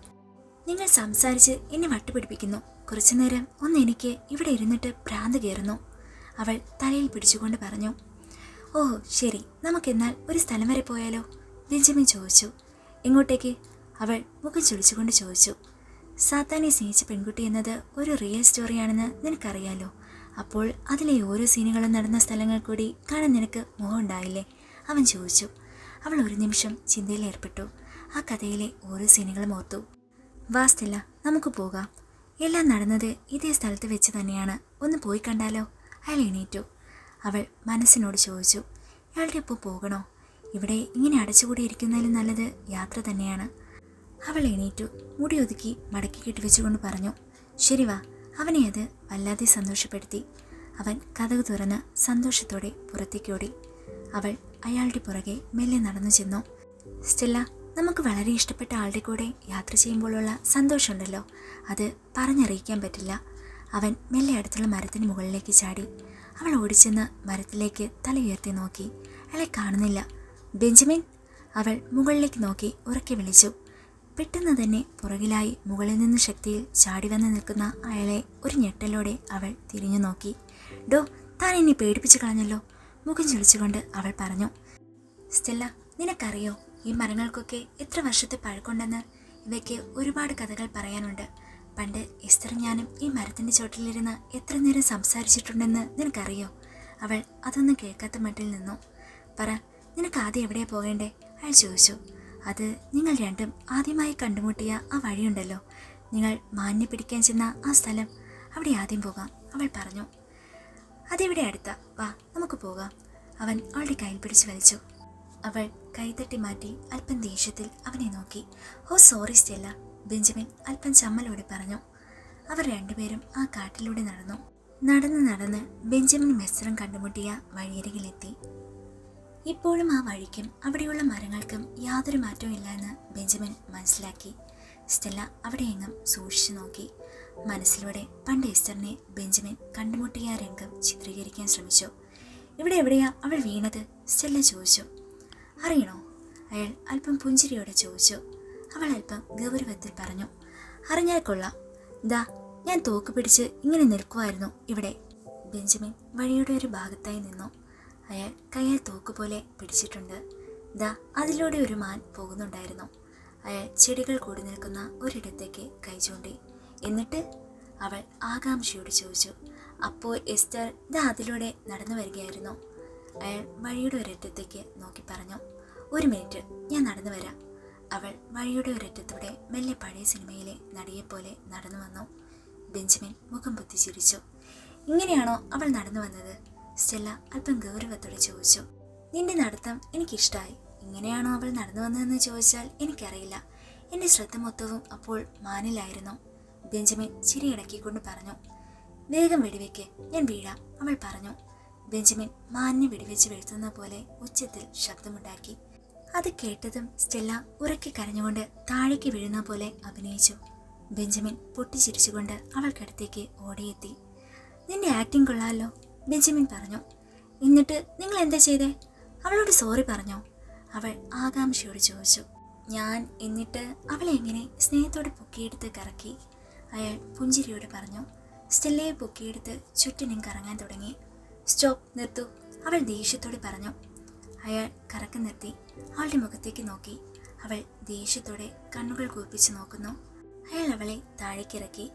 നിങ്ങൾ സംസാരിച്ച് എന്നെ വട്ടുപിടിപ്പിക്കുന്നു. കുറച്ചുനേരം ഒന്ന് എനിക്ക് ഇവിടെ ഇരുന്നിട്ട് ഭ്രാന്ത് കയറുന്നു, അവൾ തലയിൽ പിടിച്ചുകൊണ്ട് പറഞ്ഞു. ഓ ശരി, നമുക്കെന്നാൽ ഒരു സ്ഥലം വരെ പോയാലോ? ബെഞ്ചമിൻ ചോദിച്ചു. എങ്ങോട്ടേക്ക്? അവൾ മുഖം ചൊളിച്ചുകൊണ്ട് ചോദിച്ചു. സാത്താനെ സ്നേഹിച്ച പെൺകുട്ടി എന്നത് ഒരു റിയൽ സ്റ്റോറിയാണെന്ന് നിനക്കറിയാലോ. അപ്പോൾ അതിലെ ഓരോ സീനുകളും നടന്ന സ്ഥലങ്ങൾ കൂടി കാണാൻ നിനക്ക് മോഹമുണ്ടായില്ലേ? അവൻ ചോദിച്ചു. അവൾ ഒരു നിമിഷം ചിന്തയിലേർപ്പെട്ടു. ആ കഥയിലെ ഓരോ സീനുകളും ഓർത്തു. വാസ്തല്ല, നമുക്ക് പോകാം. എല്ലാം നടന്നത് ഇതേ സ്ഥലത്ത് വെച്ച് തന്നെയാണ്, ഒന്ന് പോയി കണ്ടാലോ? അയാൾ എണീറ്റു. അവൾ മനസ്സിനോട് ചോദിച്ചു. അയാളുടെ ഒപ്പം പോകണോ? ഇവിടെ ഇങ്ങനെ അടച്ചുകൂടിയിരിക്കുന്നതിലും നല്ലത് യാത്ര തന്നെയാണ്. അവൾ എണീറ്റു. മുടി ഒതുക്കി മടക്കി കെട്ടിവെച്ചുകൊണ്ട് പറഞ്ഞു. ശരി വാ. അവനെ അത് വല്ലാതെ സന്തോഷപ്പെടുത്തി. അവൻ കതക് തുറന്ന് സന്തോഷത്തോടെ പുറത്തേക്കോടി. അവൾ അയാളുടെ പുറകെ മെല്ലെ നടന്നു ചെന്നു. സ്റ്റെല്ല, നമുക്ക് വളരെ ഇഷ്ടപ്പെട്ട ആളുടെ കൂടെ യാത്ര ചെയ്യുമ്പോഴുള്ള സന്തോഷമുണ്ടല്ലോ, അത് പറഞ്ഞറിയിക്കാൻ പറ്റില്ല. അവൻ മെല്ലെ അടുത്തുള്ള മരത്തിന് മുകളിലേക്ക് ചാടി. അവൾ ഓടിച്ചെന്ന് മരത്തിലേക്ക് തല ഉയർത്തി നോക്കി. അയാളെ കാണുന്നില്ല. ബെഞ്ചമിൻ! അവൾ മുകളിലേക്ക് നോക്കി ഉറക്കെ വിളിച്ചു. പെട്ടെന്ന് തന്നെ പുറകിലായി മുകളിൽ നിന്ന് ശക്തിയിൽ ചാടി വന്ന് നിൽക്കുന്ന അയാളെ ഒരു ഞെട്ടലോടെ അവൾ തിരിഞ്ഞു നോക്കി. ഡോ, താൻ എന്നെ പേടിപ്പിച്ചു കളഞ്ഞല്ലോ, മുഖം ചുളിച്ചുകൊണ്ട് അവൾ പറഞ്ഞു. സ്റ്റെല്ല, നിനക്കറിയോ ഈ മരങ്ങൾക്കൊക്കെ എത്ര വർഷത്തെ പഴക്കമുണ്ടെന്ന്? ഇവയ്ക്ക് ഒരുപാട് കഥകൾ പറയാനുണ്ട്. പണ്ട് എസ്തർ ഞാനും ഈ മരത്തിൻ്റെ ചോട്ടിലിരുന്ന് എത്ര നേരം സംസാരിച്ചിട്ടുണ്ടെന്ന് നിനക്കറിയോ? അവൾ അതൊന്നും കേൾക്കാത്ത മട്ടിൽ നിന്നു. പറ, നിനക്ക് ആദ്യം എവിടെയാണ് പോകേണ്ടേ? അയാൾ ചോദിച്ചു. അത് നിങ്ങൾ രണ്ടും ആദ്യമായി കണ്ടുമുട്ടിയ ആ വഴിയുണ്ടല്ലോ, നിങ്ങൾ മാനിനെ പിടിക്കാൻ ചെന്ന ആ സ്ഥലം, അവിടെ ആദ്യം പോകാം, അവൾ പറഞ്ഞു. അതിവിടെ അടുത്താ, വാ നമുക്ക് പോകാം. അവൻ അവളുടെ കയ്യിൽ പിടിച്ചു വലിച്ചു. അവൾ കൈതട്ടി മാറ്റി അല്പം ദേഷ്യത്തിൽ അവനെ നോക്കി. ഓ സോറി സ്റ്റെല്ല, ബെഞ്ചമിൻ അല്പം ചമ്മലോടെ പറഞ്ഞു. അവർ രണ്ടുപേരും ആ കാട്ടിലൂടെ നടന്നു. നടന്ന് ബെഞ്ചമിൻ മെസ്സറും കണ്ടുമുട്ടിയ വഴിയരികിലെത്തി. ഇപ്പോഴും ആ വഴിക്കും അവിടെയുള്ള മരങ്ങൾക്കും യാതൊരു മാറ്റവും ഇല്ല എന്ന് ബെഞ്ചമിൻ മനസ്സിലാക്കി. സ്റ്റെല്ല അവിടെയെങ്ങും സൂക്ഷിച്ചു നോക്കി. മനസ്സിലൂടെ പണ്ട് എസ്തറിനെ ബെഞ്ചമിൻ കണ്ടുമുട്ടിയ ആ രംഗം ചിത്രീകരിക്കാൻ ശ്രമിച്ചു. ഇവിടെ എവിടെയാ അവൾ വീണത്? സ്റ്റെല്ല ചോദിച്ചു. അറിയണോ? അയാൾ അല്പം പുഞ്ചിരിയോടെ ചോദിച്ചു. അവൾ അല്പം ഗൗരവത്തിൽ പറഞ്ഞു. അറിഞ്ഞാൽ കൊള്ളാം. ദാ, ഞാൻ തോക്ക് പിടിച്ച് ഇങ്ങനെ നിൽക്കുമായിരുന്നു ഇവിടെ. ബെഞ്ചമിൻ വഴിയുടെ ഒരു ഭാഗത്തായി നിന്നു. അയാൾ കയ്യിൽ തോക്കുപോലെ പിടിച്ചിട്ടുണ്ട്. ദാ, അതിലൂടെ ഒരു മാൻ പോകുന്നുണ്ടായിരുന്നു. അയാൾ ചെടികൾ കൂടി നിൽക്കുന്ന ഒരിടത്തേക്ക് കൈ ചൂണ്ടി. എന്നിട്ട്? അവൾ ആകാംക്ഷയോട് ചോദിച്ചു. അപ്പോൾ എസ്തർ ദാ അതിലൂടെ നടന്നു വരികയായിരുന്നു. അയാൾ വഴിയുടെ ഒരറ്റത്തേക്ക് നോക്കി പറഞ്ഞു. ഒരു മിനിറ്റ്, ഞാൻ നടന്നു വരാം. അവൾ വഴിയുടെ ഒരറ്റത്തൂടെ മെല്ലെ പഴയ സിനിമയിലെ നടിയെപ്പോലെ നടന്നു വന്നു. ബെഞ്ചമിൻ മുഖം പൊത്തി ചിരിച്ചു. ഇങ്ങനെയാണോ അവൾ നടന്നു വന്നത്? സ്റ്റെല്ല അല്പം ഗൗരവത്തോടെ ചോദിച്ചു. നിന്റെ നടത്തം എനിക്കിഷ്ടമായി. ഇങ്ങനെയാണോ അവൾ നടന്നു വന്നതെന്ന് ചോദിച്ചാൽ എനിക്കറിയില്ല. എൻ്റെ ശ്രദ്ധ മൊത്തവും അപ്പോൾ മാനിലായിരുന്നു. ബെഞ്ചമിൻ ചിരിയടക്കിക്കൊണ്ട് പറഞ്ഞു. വേഗം വെടിവെക്ക്, ഞാൻ വീഴാം, അവൾ പറഞ്ഞു. ബെഞ്ചമിൻ മാനിനെ വെടിവെച്ച് വീഴ്ത്തുന്ന പോലെ ഉച്ചത്തിൽ ശബ്ദമുണ്ടാക്കി. അത് കേട്ടതും സ്റ്റെല്ല ഉറക്കെ കരഞ്ഞുകൊണ്ട് താഴേക്ക് വീഴുന്ന പോലെ അഭിനയിച്ചു. ബെഞ്ചമിൻ പൊട്ടിച്ചിരിച്ചുകൊണ്ട് അവൾക്കടുത്തേക്ക് ഓടിയെത്തി. നിന്റെ ആക്ടിങ് കൊള്ളാമല്ലോ, ബെഞ്ചമിൻ പറഞ്ഞു. എന്നിട്ട് നിങ്ങൾ എന്താ ചെയ്തേ? അവളോട് സോറി പറഞ്ഞോ? അവൾ ആകാംക്ഷയോട് ചോദിച്ചു. ഞാൻ എന്നിട്ട് അവളെ എങ്ങനെ സ്നേഹത്തോടെ പൊക്കിയെടുത്ത് കറക്കി, അയാൾ പുഞ്ചിരിയോട് പറഞ്ഞു. സ്റ്റെല്ലയെ പൊക്കിയെടുത്ത് ചുറ്റിനും കറങ്ങാൻ തുടങ്ങി. സ്റ്റോപ്പ്, നിർത്തൂ, അവൾ ദേഷ്യത്തോടെ പറഞ്ഞു. അയാൾ കറക്കം നിർത്തി അവളുടെ മുഖത്തേക്ക് നോക്കി. അവൾ ദേഷ്യത്തോടെ കണ്ണുകൾ കൂർപ്പിച്ച് നോക്കുന്നു. അയാൾ അവളെ താഴേക്കിറക്കി.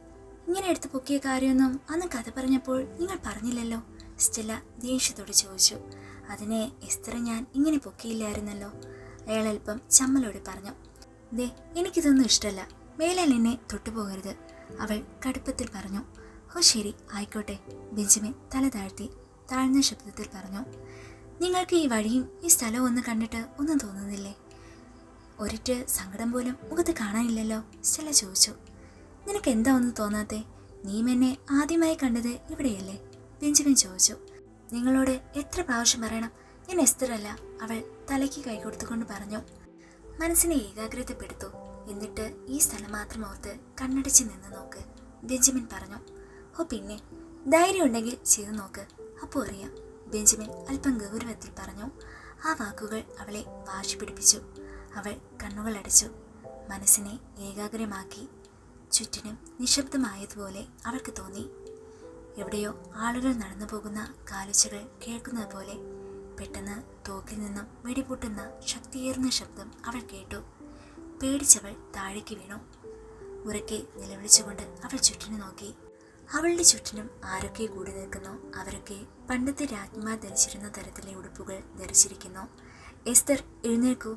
ഇങ്ങനെ എടുത്ത് പൊക്കിയ കാര്യമൊന്നും അന്ന് കഥ പറഞ്ഞപ്പോൾ നിങ്ങൾ പറഞ്ഞില്ലല്ലോ, സ്റ്റെല്ല ദേഷ്യത്തോടെ ചോദിച്ചു. അതിനെ എസ്തർ ഞാൻ ഇങ്ങനെ പൊക്കിയില്ലായിരുന്നല്ലോ, അയാൾ അല്പം ചമ്മലോടെ പറഞ്ഞു. ദേ, എനിക്കിതൊന്നും ഇഷ്ടമല്ല, മേലാൽ എന്നെ തൊട്ടുപോകരുത്, അവൾ കടുപ്പത്തിൽ പറഞ്ഞു. ഓ ശരി, ആയിക്കോട്ടെ, ബെഞ്ചമിൻ തല താഴ്ത്തി താഴ്ന്ന ശബ്ദത്തിൽ പറഞ്ഞു. നിങ്ങൾക്ക് ഈ വഴിയും ഈ സ്ഥലവും ഒന്ന് കണ്ടിട്ട് ഒന്നും തോന്നുന്നില്ലേ? ഒരിറ്റ് സങ്കടം പോലും മുഖത്ത് കാണാനില്ലല്ലോ, സ്റ്റെല്ല ചോദിച്ചു. നിനക്ക് എന്താ ഒന്നും തോന്നാത്തേ? നീ എന്നെ ആദ്യമായി കണ്ടത് ഇവിടെയല്ലേ, ബെഞ്ചമിൻ ചോദിച്ചു. നിങ്ങളോട് എത്ര പ്രാവശ്യം പറയണം, ഞാൻ എസ്തർ അല്ല, അവൾ തലയ്ക്ക് കൈ കൊടുത്തുകൊണ്ട് പറഞ്ഞു. മനസ്സിനെ ഏകാഗ്രതപ്പെടുത്തു, എന്നിട്ട് ഈ സ്ഥലം മാത്രം ഓർത്ത് കണ്ണടച്ച് നിന്ന് നോക്ക്, ബെഞ്ചമിൻ പറഞ്ഞു. ഓ പിന്നെ, ധൈര്യം ഉണ്ടെങ്കിൽ ചെയ്തു നോക്ക്, അപ്പോൾ അറിയാം, ബെഞ്ചമിൻ അല്പം ഗൗരവത്തിൽ പറഞ്ഞു. ആ വാക്കുകൾ അവളെ വാശി പിടിപ്പിച്ചു. അവൾ കണ്ണുകൾ അടച്ചു, മനസ്സിനെ ഏകാഗ്രമാക്കി. ചുറ്റിനും നിശബ്ദമായതുപോലെ അവൾക്ക് തോന്നി. എവിടെയോ ആളുകൾ നടന്നു പോകുന്ന കാലുച്ചകൾ കേൾക്കുന്നത് പോലെ. പെട്ടെന്ന് തോക്കിൽ നിന്നും വെടിപൊട്ടുന്ന ശക്തിയേറുന്ന ശബ്ദം അവൾ കേട്ടു. പേടിച്ചവൾ താഴേക്ക് വീണു. ഉറക്കെ നിലവിളിച്ചുകൊണ്ട് അവൾ ചുറ്റിനു നോക്കി. അവളുടെ ചുറ്റിനും ആരൊക്കെ കൂടി നിൽക്കുന്നു. അവരൊക്കെ പണ്ടത്തെ രാജ്ഞിമാർ ധരിച്ചിരുന്ന തരത്തിലെ ഉടുപ്പുകൾ ധരിച്ചിരിക്കുന്നു. എസ്തർ, എഴുന്നേൽക്കൂ,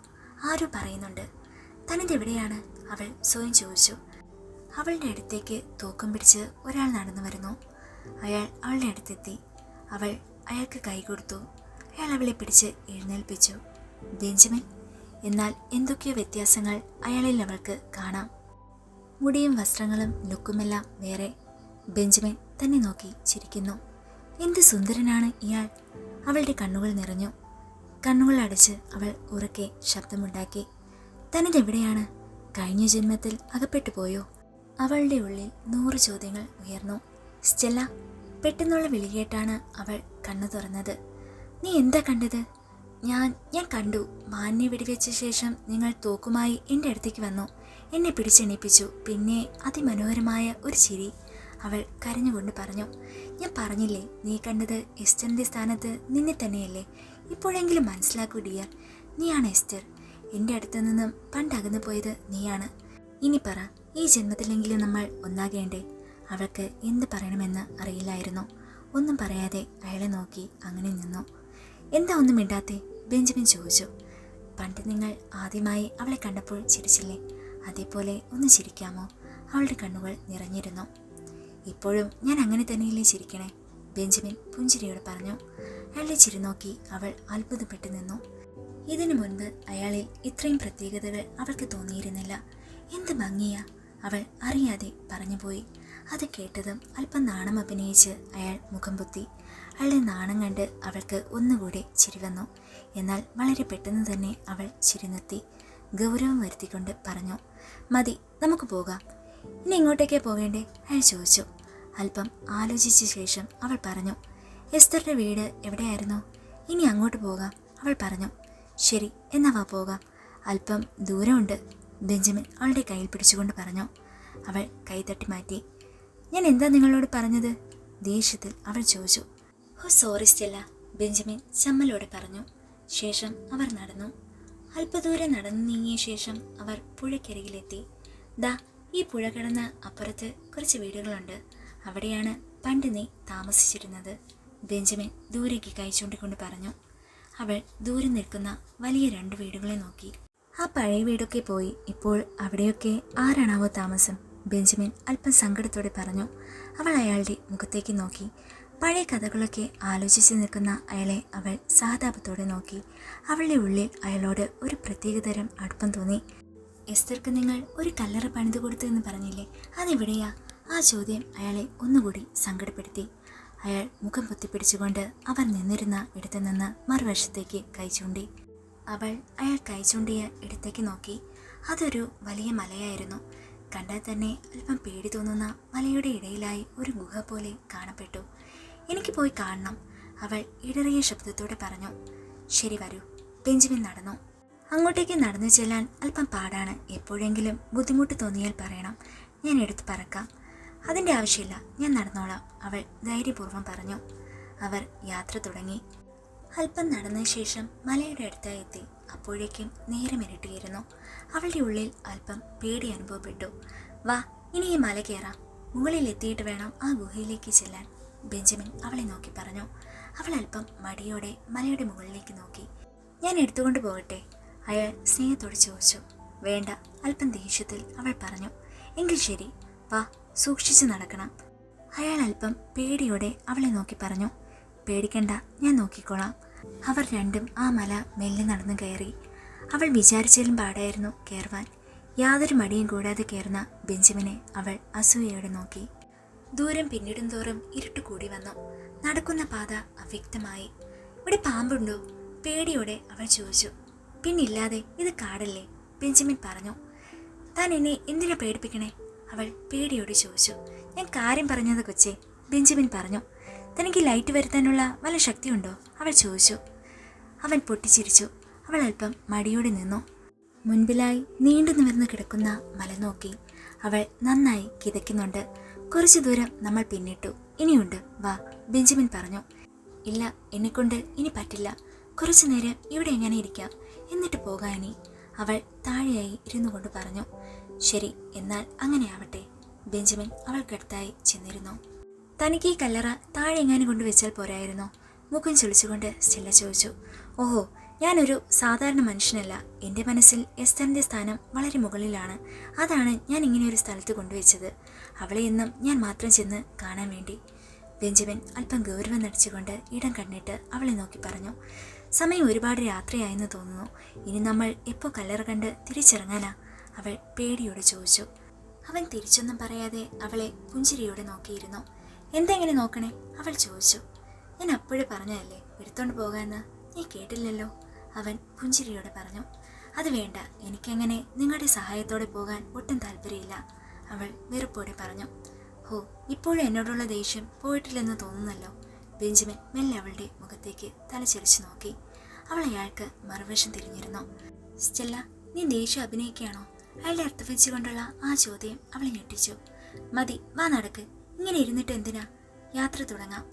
ആരോ പറയുന്നുണ്ട്. തനിതെവിടെയാണ്? അവൾ സ്വയം ചോദിച്ചു. അവളുടെ അടുത്തേക്ക് തോക്കും പിടിച്ച് ഒരാൾ നടന്നു വരുന്നു. അയാൾ അവളുടെ അടുത്തെത്തി. അവൾ അയാൾക്ക് കൈ കൊടുത്തു. അയാൾ അവളെ പിടിച്ച് എഴുന്നേൽപ്പിച്ചു. ബെഞ്ചമിൻ. എന്നാൽ എന്തൊക്കെയോ വ്യത്യാസങ്ങൾ അയാളിൽ അവൾക്ക് കാണാം. മുടിയും വസ്ത്രങ്ങളും ലുക്കുമെല്ലാം വേറെ. ബെഞ്ചമിൻ തന്നെ നോക്കി ചിരിക്കുന്നു. എന്ത് സുന്ദരനാണ് ഇയാൾ! അവളുടെ കണ്ണുകൾ നിറഞ്ഞു. കണ്ണുകൾ അടച്ച് അവൾ ഉറക്കെ ശബ്ദമുണ്ടാക്കി. തനിതെവിടെയാണ്? കഴിഞ്ഞ ജന്മത്തിൽ അകപ്പെട്ടു പോയോ? അവളുടെ ഉള്ളിൽ 100 ചോദ്യങ്ങൾ ഉയർന്നു. സ്റ്റെല്ല! പെട്ടെന്നുള്ള വിളി കേട്ടാണ് അവൾ കണ്ണു തുറന്നത്. നീ എന്താ കണ്ടത്? ഞാൻ കണ്ടു. മാനിനെ വെടിവെച്ച ശേഷം നിങ്ങൾ തോക്കുമായി എൻ്റെ അടുത്തേക്ക് വന്നു. എന്നെ പിടിച്ചെണീപ്പിച്ചു. പിന്നെ അതിമനോഹരമായ ഒരു ചിരി. അവൾ കരഞ്ഞുകൊണ്ട് പറഞ്ഞു. ഞാൻ പറഞ്ഞില്ലേ, നീ കണ്ടത് എസ്റ്ററിൻ്റെ സ്ഥാനത്ത് നിന്നെ തന്നെയല്ലേ? ഇപ്പോഴെങ്കിലും മനസ്സിലാക്കൂ ഡിയർ. നീയാണ് എസ്റ്റർ. എൻ്റെ അടുത്തു നിന്നും പണ്ടകന്നു പോയത് നീയാണ്. ഇനി പറ, ഈ ജന്മത്തിലെങ്കിലും നമ്മൾ ഒന്നാകേണ്ടേ? അവൾക്ക് എന്ത് പറയണമെന്ന് അറിയില്ലായിരുന്നു. ഒന്നും പറയാതെ അയാളെ നോക്കി അങ്ങനെ നിന്നു. എന്താ ഒന്നും മിണ്ടാത്തെ? ബെഞ്ചമിൻ ചോദിച്ചു. പണ്ട് നിങ്ങൾ ആദ്യമായി അവളെ കണ്ടപ്പോൾ ചിരിച്ചില്ലേ? അതേപോലെ ഒന്ന് ചിരിക്കാമോ? അവളുടെ കണ്ണുകൾ നിറഞ്ഞിരുന്നു. ഇപ്പോഴും ഞാൻ അങ്ങനെ തന്നെയല്ലേ ചിരിക്കണേ? ബെഞ്ചമിൻ പുഞ്ചിരിയോട് പറഞ്ഞു. അയാളുടെ ചിരി നോക്കി അവൾ അത്ഭുതപ്പെട്ടു നിന്നു. ഇതിനു മുൻപ് അയാളിൽ ഇത്രയും പ്രത്യേകതകൾ അവൾക്ക് തോന്നിയിരുന്നില്ല. എന്ത് ഭംഗിയാ! അവൾ അറിയാതെ പറഞ്ഞുപോയി. അത് കേട്ടതും അല്പം നാണം അഭിനയിച്ച് അയാൾ മുഖം പൊത്തി. അയാളുടെ നാണം കണ്ട് അവൾക്ക് ഒന്നുകൂടെ ചിരി വന്നു. എന്നാൽ വളരെ പെട്ടെന്ന് തന്നെ അവൾ ചിരി നിർത്തി. ഗൗരവം വരുത്തിക്കൊണ്ട് പറഞ്ഞു. മതി, നമുക്ക് പോകാം. ഇനി എങ്ങോട്ടേക്കാ പോകേണ്ടേ? അയാൾ ചോദിച്ചു. അല്പം ആലോചിച്ച ശേഷം അവൾ പറഞ്ഞു. എസ്തറിന്റെ വീട് എവിടെയായിരുന്നു? ഇനി അങ്ങോട്ട് പോകാം, അവൾ പറഞ്ഞു. ശരി, എന്നാ വാ പോകാം. അല്പം ദൂരമുണ്ട്, ബെഞ്ചമിൻ അവളുടെ കയ്യിൽ പിടിച്ചുകൊണ്ട് പറഞ്ഞു. അവൾ കൈതട്ടി മാറ്റി. ഞാൻ എന്താ നിങ്ങളോട് പറഞ്ഞത്? ദേഷ്യത്തിൽ അവൾ ചോദിച്ചു. ഓ സോറി സ്റ്റെല്ല, ബെഞ്ചമിൻ ചമ്മലോടെ പറഞ്ഞു. ശേഷം അവർ നടന്നു. അല്പദൂരം നടന്നു നീങ്ങിയ ശേഷം അവർ പുഴക്കരികിലെത്തി. ദാ ഈ പുഴ കടന്ന് അപ്പുറത്ത് കുറച്ച് വീടുകളുണ്ട്. അവിടെയാണ് പണ്ട് നീ താമസിച്ചിരുന്നത്, ബെഞ്ചമിൻ ദൂരേക്ക് കൈ ചൂണ്ടിക്കൊണ്ട് പറഞ്ഞു. അവൾ ദൂരെ നിൽക്കുന്ന വലിയ 2 വീടുകളെ നോക്കി. ആ പഴയ വീടൊക്കെ പോയി. ഇപ്പോൾ അവിടെയൊക്കെ ആരാണാവോ താമസം? ബെഞ്ചമിൻ അല്പം സങ്കടത്തോടെ പറഞ്ഞു. അവൾ അയാളുടെ മുഖത്തേക്ക് നോക്കി. പഴയ കഥകളൊക്കെ ആലോചിച്ച് നിൽക്കുന്ന അയാളെ അവൾ സഹതാപത്തോടെ നോക്കി. അവളുടെ ഉള്ളിൽ അയാളോട് ഒരു പ്രത്യേകതരം അടുപ്പം തോന്നി. എസ്തർക്ക് നിങ്ങൾ ഒരു കല്ലറ പണിതു കൊടുത്തു എന്ന് പറഞ്ഞില്ലേ, അതെവിടെയാ? ആ ചോദ്യം അയാളെ ഒന്നുകൂടി സങ്കടപ്പെടുത്തി. അയാൾ മുഖം പൊത്തിപ്പിടിച്ചുകൊണ്ട് അവർ നിന്നിരുന്ന ഇടത്തു നിന്ന് മറുവശത്തേക്ക് കൈ ചൂണ്ടി. അവൾ അയാൾ കൈ ചൂണ്ടിയ ഇടത്തേക്ക് നോക്കി. അതൊരു വലിയ മലയായിരുന്നു. കണ്ടാൽ തന്നെ അല്പം പേടി തോന്നുന്ന മലയുടെ ഇടയിലായി ഒരു ഗുഹ പോലെ കാണപ്പെട്ടു. എനിക്ക് പോയി കാണണം, അവൾ ഇടറിയ ശബ്ദത്തോടെ പറഞ്ഞു. ശരി, വരൂ. ബെഞ്ചമിൻ നടന്നു. അങ്ങോട്ടേക്ക് നടന്നു ചെല്ലാൻ അല്പം പാടാണ്. എപ്പോഴെങ്കിലും ബുദ്ധിമുട്ട് തോന്നിയാൽ പറയണം, ഞാൻ എടുത്ത് പറക്കാം. അതിൻ്റെ ആവശ്യമില്ല, ഞാൻ നടന്നോളാം, അവൾ ധൈര്യപൂർവ്വം പറഞ്ഞു. അവർ യാത്ര തുടങ്ങി. അല്പം നടന്ന ശേഷം മലയുടെ അടുത്തായി എത്തി. അപ്പോഴേക്കും നേരം ഇരട്ടിയിരുന്നു. അവളുടെ ഉള്ളിൽ അല്പം പേടി അനുഭവപ്പെട്ടു. വാ, ഇനി ഈ മല കയറാം. മുകളിൽ എത്തിയിട്ട് വേണം ആ ഗുഹയിലേക്ക് ചെല്ലാൻ, ബെഞ്ചമിൻ അവളെ നോക്കി പറഞ്ഞു. അവൾ അല്പം മടിയോടെ മലയുടെ മുകളിലേക്ക് നോക്കി. ഞാൻ എടുത്തുകൊണ്ട് പോകട്ടെ? അയാൾ സ്നേഹത്തോടെ ചോദിച്ചു. വേണ്ട, അല്പം ദേഷ്യത്തിൽ അവൾ പറഞ്ഞു. എങ്കിൽ ശരി, വാ, സൂക്ഷിച്ചു നടക്കണം. അയാൾ അല്പം പേടിയോടെ അവളെ നോക്കി പറഞ്ഞു. പേടിക്കണ്ട, ഞാൻ നോക്കിക്കോളാം. അവർ രണ്ടും ആ മല മെല്ലെ നടന്നു കയറി. അവൾ വിചാരിച്ചാലും പാടായിരുന്നു കയറുവാൻ. യാതൊരു മടിയും കൂടാതെ കയറുന്ന ബെഞ്ചമിനെ അവൾ അസൂയയോടെ നോക്കി. ദൂരം പിന്നിടും തോറും ഇരുട്ട് കൂടി വന്നു. നടക്കുന്ന പാത അവ്യക്തമായി. ഇവിടെ പാമ്പുണ്ടോ? പേടിയോടെ അവൾ ചോദിച്ചു. പിന്നില്ലാതെ, ഇത് കാടല്ലേ, ബെഞ്ചമിൻ പറഞ്ഞു. താൻ എന്നെ എന്തിനാ പേടിപ്പിക്കണേ? അവൾ പേടിയോടെ ചോദിച്ചു. ഞാൻ കാര്യം പറഞ്ഞത് കൊച്ചേ, ബെഞ്ചമിൻ പറഞ്ഞു. തനിക്ക് ലൈറ്റ് വരുത്താനുള്ള വല്ല ശക്തിയുണ്ടോ? അവൾ ചോദിച്ചു. അവൻ പൊട്ടിച്ചിരിച്ചു. അവൾ അല്പം മടിയോടെ നിന്നു. മുൻപിലായി നീണ്ടു നിവർന്നു കിടക്കുന്ന മല നോക്കി. അവൾ നന്നായി കിതയ്ക്കുന്നുണ്ട്. കുറച്ചു ദൂരം നമ്മൾ പിന്നിട്ടു. ഇനിയുണ്ട്, വാ, ബെഞ്ചമിൻ പറഞ്ഞു. ഇല്ല, എന്നെക്കൊണ്ട് ഇനി പറ്റില്ല. കുറച്ചു നേരം ഇവിടെ എങ്ങനെ ഇരിക്കാം, എന്നിട്ട് പോകാം ഇനി, അവൾ താഴെയായി ഇരുന്നു കൊണ്ട് പറഞ്ഞു. ശരി, എന്നാൽ അങ്ങനെ ആവട്ടെ. ബെഞ്ചമിൻ അവൾക്കടുത്തായി ചെന്നിരുന്നു. തനിക്ക് ഈ കല്ലറ താഴെ എങ്ങാനും കൊണ്ടുവച്ചാൽ പോരായിരുന്നോ? മുഖം ചൊളിച്ചുകൊണ്ട് സ്റ്റെല്ല ചോദിച്ചു. ഓഹോ, ഞാനൊരു സാധാരണ മനുഷ്യനല്ല. എൻ്റെ മനസ്സിൽ എസ്തറിൻ്റെ സ്ഥാനം വളരെ മുകളിലാണ്. അതാണ് ഞാൻ ഇങ്ങനെ ഒരു സ്ഥലത്ത് കൊണ്ടുവച്ചത്. അവളെ എന്നും ഞാൻ മാത്രം ചെന്ന് കാണാൻ വേണ്ടി. ബെഞ്ചമിൻ അല്പം ഗൗരവം നടിച്ചുകൊണ്ട് ഇടം കണ്ടിട്ട് അവളെ നോക്കി പറഞ്ഞു. സമയം ഒരുപാട് രാത്രിയായെന്ന് തോന്നുന്നു. ഇനി നമ്മൾ എപ്പോൾ കല്ലറ കണ്ട് തിരിച്ചിറങ്ങാനാ? അവൾ പേടിയോടെ ചോദിച്ചു. അവൻ തിരിച്ചൊന്നും പറയാതെ അവളെ പുഞ്ചിരിയോടെ നോക്കിയിരുന്നു. എന്തെങ്ങനെ നോക്കണേ? അവൾ ചോദിച്ചു. ഞാൻ അപ്പോഴേ പറഞ്ഞതല്ലേ എടുത്തോണ്ട് പോകാമെന്ന്, നീ കേട്ടില്ലല്ലോ, അവൻ പുഞ്ചിരിയോടെ പറഞ്ഞു. അത് വേണ്ട, എനിക്കങ്ങനെ നിങ്ങളുടെ സഹായത്തോടെ പോകാൻ ഒട്ടും താല്പര്യമില്ല, അവൾ വെറുപ്പോടെ പറഞ്ഞു. ഹോ, ഇപ്പോഴും എന്നോടുള്ള ദേഷ്യം പോയിട്ടില്ലെന്ന് തോന്നുന്നല്ലോ. ബെഞ്ചമിൻ മെല്ലെ അവളുടെ മുഖത്തേക്ക് തലചെരിച്ചു നോക്കി. അവൾ അയാൾക്ക് മറുവശം തിരിഞ്ഞിരുന്നു. സ്റ്റെല്ല, നീ ദേഷ്യം അഭിനയിക്കുകയാണോ? അയാളുടെ അർത്ഥവെച്ചുകൊണ്ടുള്ള ആ ചോദ്യം അവളെ ഞെട്ടിച്ചു. മതി, വാ നടക്ക്, ഇങ്ങനെ ഇരുന്നിട്ട് എന്തിനാ, യാത്ര തുടങ്ങാം.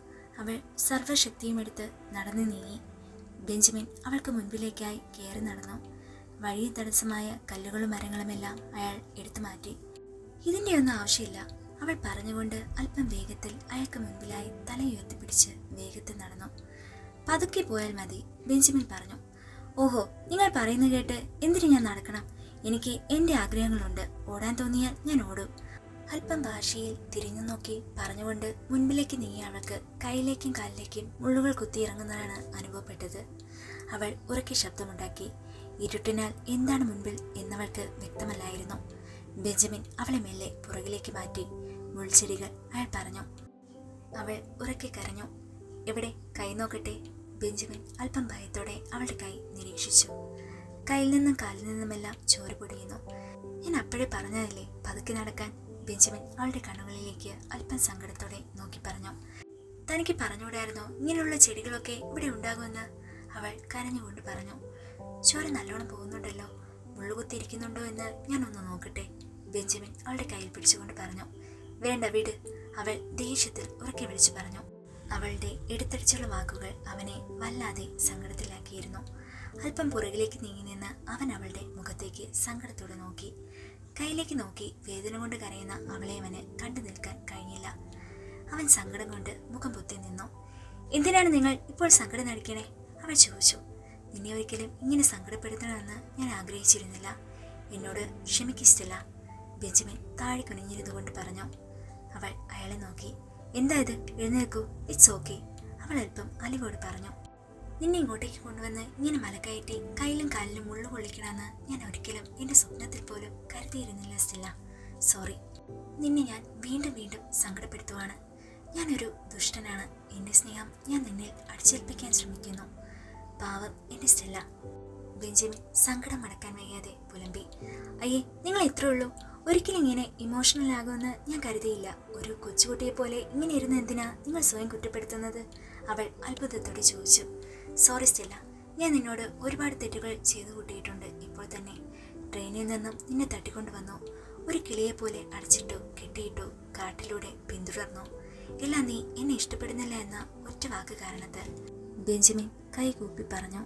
അവൾ സർവ്വശക്തിയും എടുത്ത് നടന്നു നീങ്ങി. ബെഞ്ചമിൻ അവൾക്ക് മുൻപിലേക്കായി കയറി നടന്നു. വഴി തടസ്സമായ കല്ലുകളും മരങ്ങളുമെല്ലാം അയാൾ എടുത്തു മാറ്റി. ഇതിൻ്റെ ഒന്നും ആവശ്യമില്ല, അവൾ പറഞ്ഞുകൊണ്ട് അല്പം വേഗത്തിൽ അയാൾക്ക് മുൻപിലായി തലയുയർത്തിപ്പിടിച്ച് വേഗത്തിൽ നടന്നു. പതുക്കെ പോയാൽ മതി, ബെഞ്ചമിൻ പറഞ്ഞു. ഓഹോ, നിങ്ങൾ പറയുന്നത് കേട്ട് എന്തിനു ഞാൻ നടക്കണം? എനിക്ക് എൻ്റെ ആഗ്രഹങ്ങളുണ്ട്, ഓടാൻ തോന്നിയാൽ ഞാൻ ഓടും, അല്പം ഭാഷയിൽ തിരിഞ്ഞു നോക്കി പറഞ്ഞുകൊണ്ട് മുൻപിലേക്ക് നീങ്ങിയ അവൾക്ക് കൈയിലേക്കും കാലിലേക്കും മുള്ളുകൾ കുത്തിയിറങ്ങുന്നതാണ് അനുഭവപ്പെട്ടത്. അവൾ ഉറക്കെ ശബ്ദമുണ്ടാക്കി. ഇരുട്ടിനാൽ എന്താണ് മുൻപിൽ എന്നവൾക്ക് വ്യക്തമല്ലായിരുന്നു. ബെഞ്ചമിൻ അവളെ മെല്ലെ പുറകിലേക്ക് മാറ്റി. മുൾച്ചെടികൾ, അയാൾ പറഞ്ഞു. അവൾ ഉറക്കെ കരഞ്ഞു. എവിടെ, കൈ നോക്കട്ടെ. ബെഞ്ചമിൻ അല്പം ഭയത്തോടെ അവളുടെ കൈ നിരീക്ഷിച്ചു. കയ്യിൽ നിന്നും കാലിൽ നിന്നുമെല്ലാം ചോര പൊടിയുന്നു. ഞാൻ അപ്പോഴേ പറഞ്ഞതല്ലേ പതുക്കെ നടക്കാൻ, ബെഞ്ചമിൻ അവളുടെ കണ്ണുകളിലേക്ക് അല്പം സങ്കടത്തോടെ നോക്കി പറഞ്ഞു. തനിക്ക് പറഞ്ഞുകൂടായിരുന്നോ ഇങ്ങനെയുള്ള ചെടികളൊക്കെ ഇവിടെ ഉണ്ടാകുമെന്ന്, അവൾ കരഞ്ഞുകൊണ്ട് പറഞ്ഞു. ചോര നല്ലോണം പോകുന്നുണ്ടല്ലോ, മുള്ളുകുത്തിയിരിക്കുന്നുണ്ടോ എന്ന് ഞാനൊന്ന് നോക്കട്ടെ, ബെഞ്ചമിൻ അവളുടെ കയ്യിൽ പിടിച്ചുകൊണ്ട് പറഞ്ഞു. വേണ്ട, വിട്, അവൾ ദേഷ്യത്തിൽ ഉറക്കെ വിളിച്ചു പറഞ്ഞു. അവളുടെ എടുത്തടിച്ചുള്ള വാക്കുകൾ അവനെ വല്ലാതെ സങ്കടത്തിലാക്കിയിരുന്നു. അല്പം പുറകിലേക്ക് നീങ്ങി നിന്ന് അവൻ അവളുടെ മുഖത്തേക്ക് സങ്കടത്തോടെ നോക്കി. കയ്യിലേക്ക് നോക്കി വേദന കൊണ്ട് കരയുന്ന അവളെ അവന് കണ്ടു നിൽക്കാൻ കഴിഞ്ഞില്ല. അവൻ സങ്കടം കൊണ്ട് മുഖം പൊത്തി നിന്നു. എന്തിനാണ് നിങ്ങൾ ഇപ്പോൾ സങ്കടം നടിക്കണേ, അവൾ ചോദിച്ചു. നിന്നെ ഒരിക്കലും ഇങ്ങനെ സങ്കടപ്പെടുത്തണമെന്ന് ഞാൻ ആഗ്രഹിച്ചിരുന്നില്ല, എന്നോട് ക്ഷമിക്കില്ല, ബെഞ്ചമിൻ താഴെ കുനിഞ്ഞിരുന്നുകൊണ്ട് പറഞ്ഞു. അവൾ അയാളെ നോക്കി. എന്താ ഇത്, എഴുന്നേൽക്കൂ, ഇറ്റ്സ് ഓക്കെ, അവൾ അല്പം അലിവോട് പറഞ്ഞു. നിന്നെ ഇങ്ങോട്ടേക്ക് കൊണ്ടുവന്ന് ഇങ്ങനെ മലക്കയറ്റി കയ്യിലും കാലിലും മുള്ളു കൊള്ളിക്കണമെന്ന് ഞാൻ ഒരിക്കലും എൻ്റെ സ്വപ്നത്തിൽ പോലും കരുതിയിരുന്നില്ല സ്റ്റെല്ല. സോറി, നിന്നെ ഞാൻ വീണ്ടും വീണ്ടും സങ്കടപ്പെടുത്തുവാണ്. ഞാനൊരു ദുഷ്ടനാണ്, എൻ്റെ സ്നേഹം ഞാൻ നിന്നിൽ അടിച്ചേൽപ്പിക്കാൻ ശ്രമിക്കുന്നു. പാവം എൻ്റെ സ്റ്റെല്ല, ബെഞ്ചമിൻ സങ്കടം അടക്കാൻ വയ്യാതെ പുലമ്പി. അയ്യേ, നിങ്ങൾ ഇത്രേ ഉള്ളൂ, ഒരിക്കലും ഇങ്ങനെ ഇമോഷണൽ ആകുമെന്ന് ഞാൻ കരുതിയില്ല. ഒരു കൊച്ചുകുട്ടിയെ പോലെ ഇങ്ങനെ ഇരുന്ന് എന്തിനാ നിങ്ങൾ സ്വയം കുറ്റപ്പെടുത്തുന്നത്, അവൾ അത്ഭുതത്തോടെ ചോദിച്ചു. സോറി സ്റ്റെല്ല, ഞാൻ നിന്നോട് ഒരുപാട് തെറ്റുകൾ ചെയ്തു കൂട്ടിയിട്ടുണ്ട്. ഇപ്പോൾ തന്നെ ട്രെയിനിൽ നിന്നും നിന്നെ തട്ടിക്കൊണ്ടുവന്നു, ഒരു കിളിയെപ്പോലെ അടച്ചിട്ടു, കെട്ടിയിട്ടു, കാട്ടിലൂടെ പിന്തുടർന്നു, എല്ലാം നീ എന്നെ ഇഷ്ടപ്പെടുന്നില്ല എന്ന ഒറ്റ വാക്ക് കാരണത്താൽ, ബെഞ്ചമിൻ കൈകൂപ്പി പറഞ്ഞു.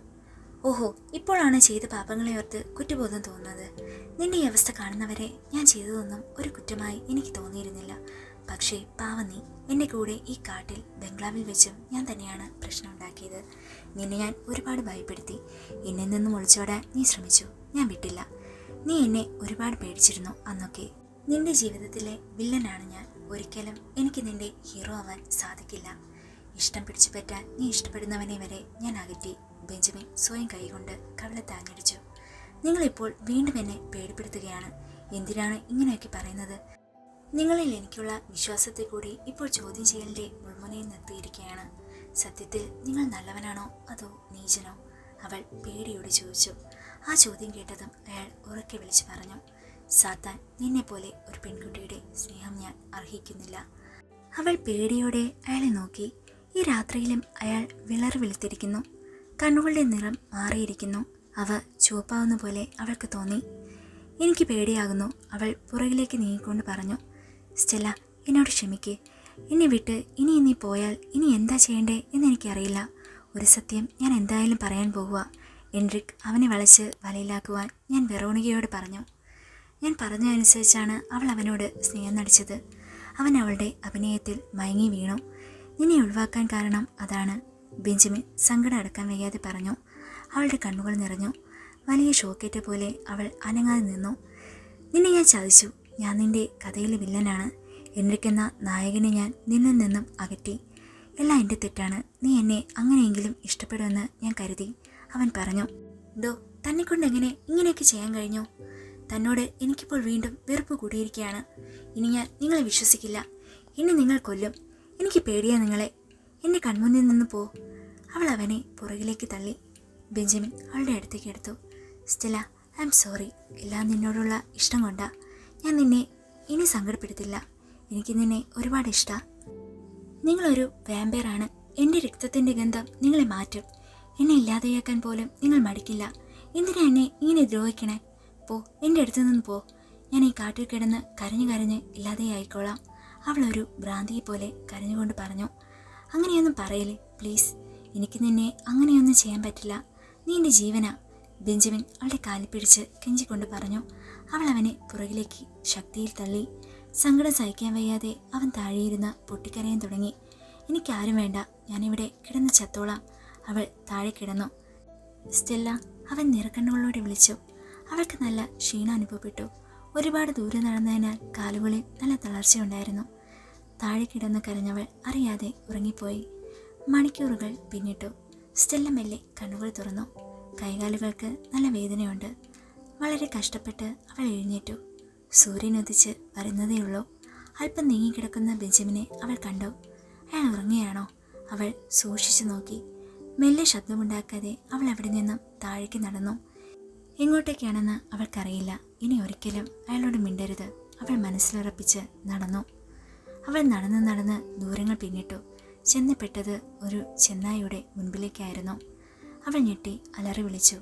ഓഹോ, ഇപ്പോഴാണ് ചെയ്ത പാപങ്ങളെ ഓർത്ത് കുറ്റബോധം തോന്നുന്നത്. നിന്റെ ഈ അവസ്ഥ കാണുന്നവരെ ഞാൻ ചെയ്തതൊന്നും ഒരു കുറ്റമായി എനിക്ക് തോന്നിയിരുന്നില്ല. പക്ഷേ പാവം നീ, എൻ്റെ കൂടെ ഈ കാട്ടിൽ ബംഗ്ലാവിൽ വെച്ചും ഞാൻ തന്നെയാണ് പ്രശ്നം ഉണ്ടാക്കിയത്. നിന്നെ ഞാൻ ഒരുപാട് ഭയപ്പെടുത്തി, എന്നിൽ നിന്നും ഒളിച്ചോടാൻ നീ ശ്രമിച്ചു, ഞാൻ വിട്ടില്ല. നീ എന്നെ ഒരുപാട് പേടിച്ചിരുന്നു അന്നൊക്കെ. നിന്റെ ജീവിതത്തിലെ വില്ലനാണ് ഞാൻ, ഒരിക്കലും എനിക്ക് നിന്റെ ഹീറോ ആവാൻ സാധിക്കില്ല. ഇഷ്ടം പിടിച്ചു പറ്റാൻ നീ ഇഷ്ടപ്പെടുന്നവനെ വരെ ഞാൻ അകറ്റി, ബെഞ്ചമിൻ സ്വയം കൈകൊണ്ട് കവിളെ താങ്ങടിച്ചു. നിങ്ങളിപ്പോൾ വീണ്ടും എന്നെ പേടിപ്പെടുത്തുകയാണ്. എന്തിനാണ് ഇങ്ങനെയൊക്കെ പറയുന്നത്? നിങ്ങളിൽ എനിക്കുള്ള വിശ്വാസത്തെ കൂടി ഇപ്പോൾ ചോദ്യം ചെയ്യലിൻ്റെ മുൾമുനയിൽ നിർത്തിയിരിക്കുകയാണ്. സത്യത്തിൽ നിങ്ങൾ നല്ലവനാണോ അതോ നീചനോ, അവൾ പേടിയോടെ ചോദിച്ചു. ആ ചോദ്യം കേട്ടതും അയാൾ ഉറക്കെ വിളിച്ചു പറഞ്ഞു. സാത്താൻ, നിന്നെപ്പോലെ ഒരു പെൺകുട്ടിയുടെ സ്നേഹം ഞാൻ അർഹിക്കുന്നില്ല. അവൾ പേടിയോടെ അയാളെ നോക്കി. ഈ രാത്രിയിലും അയാൾ വിളറി വെളുത്തിരിക്കുന്നു, കണ്ണുകളുടെ നിറം മാറിയിരിക്കുന്നു, അവ ചുവപ്പാവുന്ന പോലെ അവൾക്ക് തോന്നി. എനിക്ക് പേടിയാകുന്നു, അവൾ പുറകിലേക്ക് നീങ്ങിക്കൊണ്ട് പറഞ്ഞു. സ്റ്റെല്ല, എന്നോട് ക്ഷമിക്ക്, എന്നെ വിട്ട് ഇനി നീ പോയാൽ ഇനി എന്താ ചെയ്യണ്ടേ എന്നെനിക്കറിയില്ല. ഒരു സത്യം ഞാൻ എന്തായാലും പറയാൻ പോകുക. എൻറിക് അവനെ വളച്ച് വലയിലാക്കുവാൻ ഞാൻ വെറോണികയോട് പറഞ്ഞു. ഞാൻ പറഞ്ഞതനുസരിച്ചാണ് അവൾ അവനോട് സ്നേഹം നടിച്ചത്. അവൻ അവളുടെ അഭിനയത്തിൽ മയങ്ങി വീണു. നിന്നെ ഒഴിവാക്കാൻ കാരണം അതാണ്, ബെഞ്ചമിൻ സങ്കടം അടക്കാൻ വയ്യാതെ പറഞ്ഞു. അവളുടെ കണ്ണുകൾ നിറഞ്ഞു. വലിയ ഷോക്കേറ്റ പോലെ അവൾ അനങ്ങാതെ നിന്നു. നിന്നെ ഞാൻ ചതിച്ചു, ഞാൻ നിന്റെ കഥയിലെ വില്ലനാണ്. എൻറിക് എന്ന നായകനെ ഞാൻ നിന്നിൽ നിന്നും അകറ്റി. എല്ലാം എൻ്റെ തെറ്റാണ്, നീ എന്നെ അങ്ങനെയെങ്കിലും ഇഷ്ടപ്പെടുമെന്ന് ഞാൻ കരുതി, അവൻ പറഞ്ഞു. ഡോ, തന്നെക്കൊണ്ട് എങ്ങനെ ഇങ്ങനെയൊക്കെ ചെയ്യാൻ കഴിഞ്ഞു? തന്നോട് എനിക്കിപ്പോൾ വീണ്ടും വെറുപ്പ് കൂടിയിരിക്കുകയാണ്. ഇനി ഞാൻ നിങ്ങളെ വിശ്വസിക്കില്ല, ഇനി നിങ്ങൾ കൊല്ലും. എനിക്ക് പേടിയാ നിങ്ങളെ. എൻ്റെ കൺമുന്നിൽ നിന്ന് പോ. അവൾ അവനെ പുറകിലേക്ക് തള്ളി. ബെഞ്ചമിൻ അവളുടെ അടുത്തേക്ക് എടുത്തു. Stella, I am sorry. എല്ലാം നിന്നോടുള്ള ഇഷ്ടം കൊണ്ടാ. ഞാൻ നിന്നെ ഇനി സങ്കടപ്പെടുത്തില്ല. എനിക്ക് നിന്നെ ഒരുപാട് ഇഷ്ടമാണ്. നിങ്ങളൊരു വാമ്പയറാണ്. എൻ്റെ രക്തത്തിൻ്റെ ഗന്ധം നിങ്ങളെ മാറ്റും. എന്നെ ഇല്ലാതെയാക്കാൻ പോലും നിങ്ങൾ മടിക്കില്ല. എന്തിനാ എന്നെ ഇങ്ങനെ ദ്രോഹിക്കണേ? പോ, എൻ്റെ അടുത്ത് നിന്ന് പോ. ഞാൻ ഈ കാട്ടിൽ കിടന്ന് കരഞ്ഞു കരഞ്ഞ് ഇല്ലാതെയായിക്കോളാം. അവളൊരു ഭ്രാന്തിയെ പോലെ കരഞ്ഞുകൊണ്ട് പറഞ്ഞു. അങ്ങനെയൊന്നും പറയല്ലേ പ്ലീസ്. എനിക്ക് നിന്നെ അങ്ങനെയൊന്നും ചെയ്യാൻ പറ്റില്ല. നീ എൻ്റെ ജീവനാ. ബെഞ്ചമിൻ അവളുടെ കാലിൽ പിടിച്ച് കെഞ്ചിക്കൊണ്ട് പറഞ്ഞു. അവൾ അവനെ പുറകിലേക്ക് ശക്തിയിൽ തള്ളി. സങ്കടം സഹിക്കാൻ വയ്യാതെ അവൻ താഴെയിരുന്ന് പൊട്ടിക്കരയാൻ തുടങ്ങി. എനിക്കാരും വേണ്ട, ഞാനിവിടെ കിടന്ന് ചത്തോളാം. അവൾ താഴെ കിടന്നു. സ്റ്റെല്ല, അവൻ നിറക്കണ്ണുകളോടെ വിളിച്ചു. അവൾക്ക് നല്ല ക്ഷീണം അനുഭവപ്പെട്ടു. ഒരുപാട് ദൂരെ നടന്നതിനാൽ കാലുകളിൽ നല്ല തളർച്ചയുണ്ടായിരുന്നു. താഴെ കിടന്ന് കരഞ്ഞവൾ അറിയാതെ ഉറങ്ങിപ്പോയി. മണിക്കൂറുകൾ പിന്നിട്ടു. സ്റ്റെല്ല മെല്ലെ കണ്ണുകൾ തുറന്നു. കൈകാലുകൾക്ക് നല്ല വേദനയുണ്ട്. വളരെ കഷ്ടപ്പെട്ട് അവൾ എഴുന്നേറ്റു. സൂര്യൻ ഉദിച്ച് വരുന്നതേയുള്ളൂ. അല്പം നീങ്ങിക്കിടക്കുന്ന ബെഞ്ചമിനെ അവൾ കണ്ടു. അയാൾ ഉറങ്ങുകയാണോ? അവൾ സൂക്ഷിച്ചു നോക്കി. മെല്ലെ ശബ്ദമുണ്ടാക്കാതെ അവൾ അവിടെ നിന്നും താഴേക്ക് നടന്നു. എങ്ങോട്ടേക്കാണെന്ന് അവൾക്കറിയില്ല. ഇനി ഒരിക്കലും അയാളോട് മിണ്ടരുത്, അവൾ മനസ്സിലുറപ്പിച്ച് നടന്നു. അവൾ നടന്ന് നടന്ന് ദൂരങ്ങൾ പിന്നിട്ടു. ചെന്നപ്പെട്ടത് ഒരു ചെന്നായിയുടെ മുൻപിലേക്കായിരുന്നു. അവൾ ഞെട്ടി അലറി വിളിച്ചു.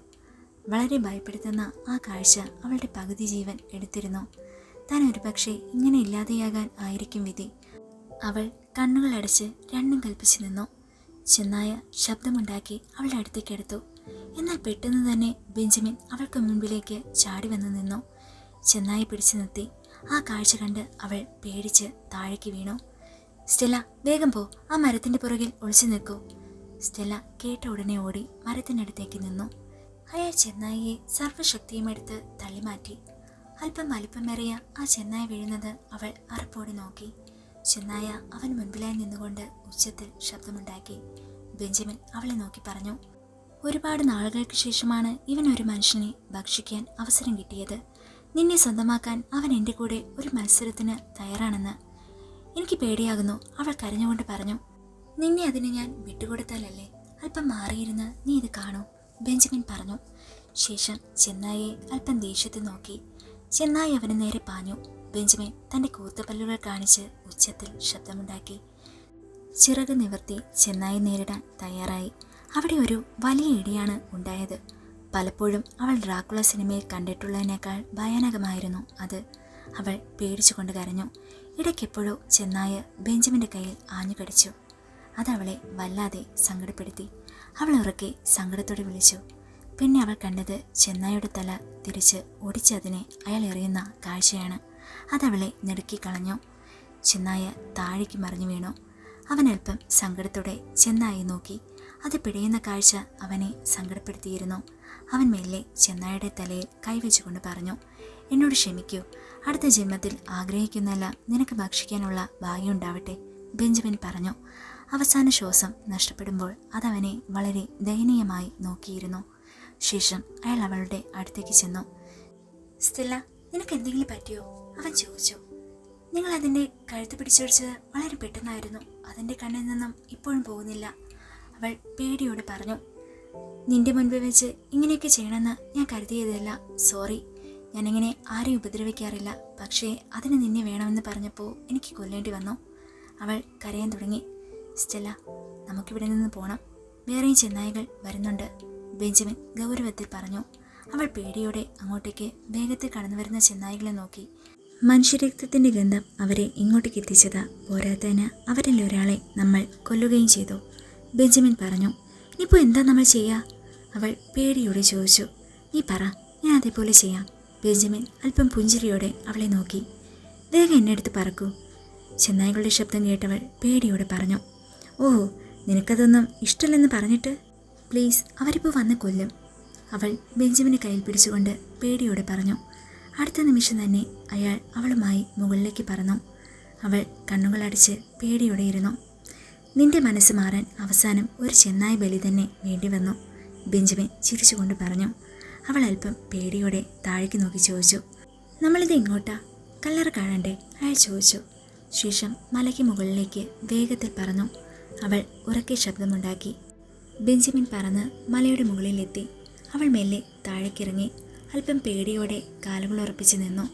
വളരെ ഭയപ്പെടുത്തുന്ന ആ കാഴ്ച അവളുടെ പകുതി ജീവൻ എടുത്തിരുന്നു. താൻ ഒരുപക്ഷെ ഇങ്ങനെ ഇല്ലാതെയാകാൻ ആയിരിക്കും വിധി. അവൾ കണ്ണുകളടച്ച് രണ്ടും കൽപ്പിച്ചു നിന്നു. ചെന്നായ ശബ്ദമുണ്ടാക്കി അവളുടെ അടുത്തേക്കെടുത്തു. എന്നാൽ പെട്ടെന്ന് തന്നെ ബെഞ്ചമിൻ അവൾക്ക് മുൻപിലേക്ക് ചാടി വന്ന് നിന്നു. ചെന്നായി പിടിച്ചു നിർത്തി. ആ കാഴ്ച കണ്ട് അവൾ പേടിച്ച് താഴേക്ക് വീണു. സ്റ്റെല്ല, വേഗം പോ. ആ മരത്തിൻ്റെ പുറകിൽ ഒളിച്ചു നിൽക്കൂ. സ്റ്റെല്ല കേട്ട ഉടനെ ഓടി മരത്തിനടുത്തേക്ക് നിന്നു. അയാൾ ചെന്നായിയെ സർവ്വശക്തിയും എടുത്ത് തള്ളിമാറ്റി. അല്പം വലിപ്പമേറിയ ആ ചെന്നായ വീഴുന്നത് അവൾ അറപ്പോടെ നോക്കി. ചെന്നായ അവൻ മുൻപിലായി നിന്നുകൊണ്ട് ഉച്ചത്തിൽ ശബ്ദമുണ്ടാക്കി. ബെഞ്ചമിൻ അവളെ നോക്കി പറഞ്ഞു. ഒരുപാട് നാളുകൾക്ക് ശേഷമാണ് ഇവൻ ഒരു മനുഷ്യനെ ഭക്ഷിക്കാൻ അവസരം കിട്ടിയത്. നിന്നെ സ്വന്തമാക്കാൻ അവൻ എൻ്റെ കൂടെ ഒരു മത്സരത്തിന് തയ്യാറാണെന്ന് എനിക്ക് പേടിയാകുന്നു, അവൾ കരഞ്ഞുകൊണ്ട് പറഞ്ഞു. നിന്നെ അതിന് ഞാൻ വിട്ടുകൊടുത്താലല്ലേ? അല്പം മാറിയിരുന്ന് നീ ഇത് കാണൂ, ബെഞ്ചമിൻ പറഞ്ഞു. ശേഷം ചെന്നായെ അല്പം ദേഷ്യത്തിൽ നോക്കി. ചെന്നായി അവന് നേരെ പാഞ്ഞു. ബെഞ്ചമിൻ തൻ്റെ കൂത്തപ്പല്ലുകൾ കാണിച്ച് ഉച്ചത്തിൽ ശബ്ദമുണ്ടാക്കി. ചിറക് നിവർത്തി ചെന്നായി നേരിടാൻ തയ്യാറായി. അവിടെ ഒരു വലിയ ഇടിയാണ് ഉണ്ടായത്. പലപ്പോഴും അവൾ ഡ്രാക്കുള സിനിമയിൽ കണ്ടിട്ടുള്ളതിനേക്കാൾ ഭയാനകമായിരുന്നു അത്. അവൾ പേടിച്ചുകൊണ്ട് കരഞ്ഞു. ഇടയ്ക്കെപ്പോഴോ ചെന്നായ ബെഞ്ചമിൻ്റെ കയ്യിൽ ആഞ്ഞു കടിച്ചു. അതവളെ വല്ലാതെ സങ്കടപ്പെടുത്തി. അവൾ ഉറക്കെ സങ്കടത്തോടെ വിളിച്ചു. പിന്നെ അവൾ കണ്ടത് ചെന്നായുടെ തല തിരിച്ച് ഒടിച്ചതിനെ അയാൾ എറിയുന്ന കാഴ്ചയാണ്. അതവളെ നെടുക്കിക്കളഞ്ഞു. ചെന്നായ താഴേക്ക് മറിഞ്ഞു വീണു. അവൻ അല്പം സങ്കടത്തോടെ ചെന്നായി നോക്കി. അത് പിടയുന്ന കാഴ്ച അവനെ സങ്കടപ്പെടുത്തിയിരുന്നു. അവൻ മെല്ലെ ചെന്നായുടെ തലയിൽ കൈവച്ചുകൊണ്ട് പറഞ്ഞു, എന്നോട് ക്ഷമിക്കൂ. അടുത്ത ജന്മത്തിൽ ആഗ്രഹിക്കുന്നെല്ലാം നിനക്ക് ഭക്ഷിക്കാനുള്ള ഭാഗ്യമുണ്ടാവട്ടെ, ബെഞ്ചമിൻ പറഞ്ഞു. അവസാന ശ്വാസം നഷ്ടപ്പെടുമ്പോൾ അതവനെ വളരെ ദയനീയമായി നോക്കിയിരുന്നു. ശേഷം അയാൾ അവളുടെ അടുത്തേക്ക് ചെന്നു. സ്റ്റെല്ല, നിനക്ക് എന്തെങ്കിലും പറ്റിയോ? അവൻ ചോദിച്ചു. നിങ്ങൾ അതിൻ്റെ കഴുത്ത് പിടിച്ചൊടിച്ചത് വളരെ പെട്ടെന്നായിരുന്നു. അതിൻ്റെ കണ്ണിൽ നിന്നും ഇപ്പോഴും പോകുന്നില്ല, അവൾ പേടിയോട് പറഞ്ഞു. നിന്റെ മുൻപിൽ വെച്ച് ഇങ്ങനെയൊക്കെ ചെയ്യണമെന്ന് ഞാൻ കരുതിയതല്ല. സോറി. ഞാനിങ്ങനെ ആരെയും ഉപദ്രവിക്കാറില്ല. പക്ഷേ അതിന് നിന്നെ വേണമെന്ന് പറഞ്ഞപ്പോൾ എനിക്ക് കൊല്ലേണ്ടി വന്നു. അവൾ കരയാൻ തുടങ്ങി. സ്റ്റെല്ല, നമുക്കിവിടെ നിന്ന് പോകണം. വേറെയും ചെന്നായികൾ വരുന്നുണ്ട്, ബെഞ്ചമിൻ ഗൗരവത്തിൽ പറഞ്ഞു. അവൾ പേടിയോടെ അങ്ങോട്ടേക്ക് വേഗത്തിൽ കടന്നു വരുന്ന ചെന്നായികളെ നോക്കി. മനുഷ്യരക്തത്തിൻ്റെ ഗന്ധം അവരെ ഇങ്ങോട്ടേക്ക് എത്തിച്ചതാ. പോരാത്തതിന് അവരിൽ ഒരാളെ നമ്മൾ കൊല്ലുകയും ചെയ്തു, ബെഞ്ചമിൻ പറഞ്ഞു. ഇനിയിപ്പോൾ എന്താ നമ്മൾ ചെയ്യുക? അവൾ പേടിയോടെ ചോദിച്ചു. നീ പറ, ഞാൻ അതേപോലെ ചെയ്യാം, ബെഞ്ചമിൻ അല്പം പുഞ്ചിരിയോടെ അവളെ നോക്കി. വേഗം എന്നെ അടുത്ത് പറക്കൂ, ചെന്നായികളുടെ ശബ്ദം കേട്ടവൾ പേടിയോടെ പറഞ്ഞു. ഓഹോ, നിനക്കതൊന്നും ഇഷ്ടമല്ലെന്ന് പറഞ്ഞിട്ട്? പ്ലീസ്, അവരിപ്പോൾ വന്ന് കൊല്ലും, അവൾ ബെഞ്ചമിനെ കയ്യിൽ പിടിച്ചുകൊണ്ട് പേടിയോടെ പറഞ്ഞു. അടുത്ത നിമിഷം തന്നെ അയാൾ അവളുമായി മുകളിലേക്ക് പറന്നു. അവൾ കണ്ണുകളടച്ച് പേടിയോടെ ഇരുന്നു. നിന്റെ മനസ്സ് മാറാൻ അവസാനം ഒരു ചെന്നായി ബലി തന്നെ വേണ്ടി വന്നു, ബെഞ്ചമിൻ ചിരിച്ചുകൊണ്ട് പറഞ്ഞു. അവൾ അല്പം പേടിയോടെ താഴേക്ക് നോക്കി ചോദിച്ചു. നമ്മളിത് എങ്ങോട്ടാ? കല്ലറ കാണണ്ടേ? അയാൾ ചോദിച്ചു. ശേഷം മലയ്ക്ക് മുകളിലേക്ക് വേഗത്തിൽ പറന്നു. അവൾ ഉറക്കെ ശബ്ദമുണ്ടാക്കി. ബെഞ്ചമിൻ പറന്ന് മലയുടെ മുകളിലെത്തി. അവൾ മെല്ലെ താഴേക്കിറങ്ങി. അല്പം പേടിയോടെ കാലുകൾ ഉറപ്പിച്ച് നിന്നു.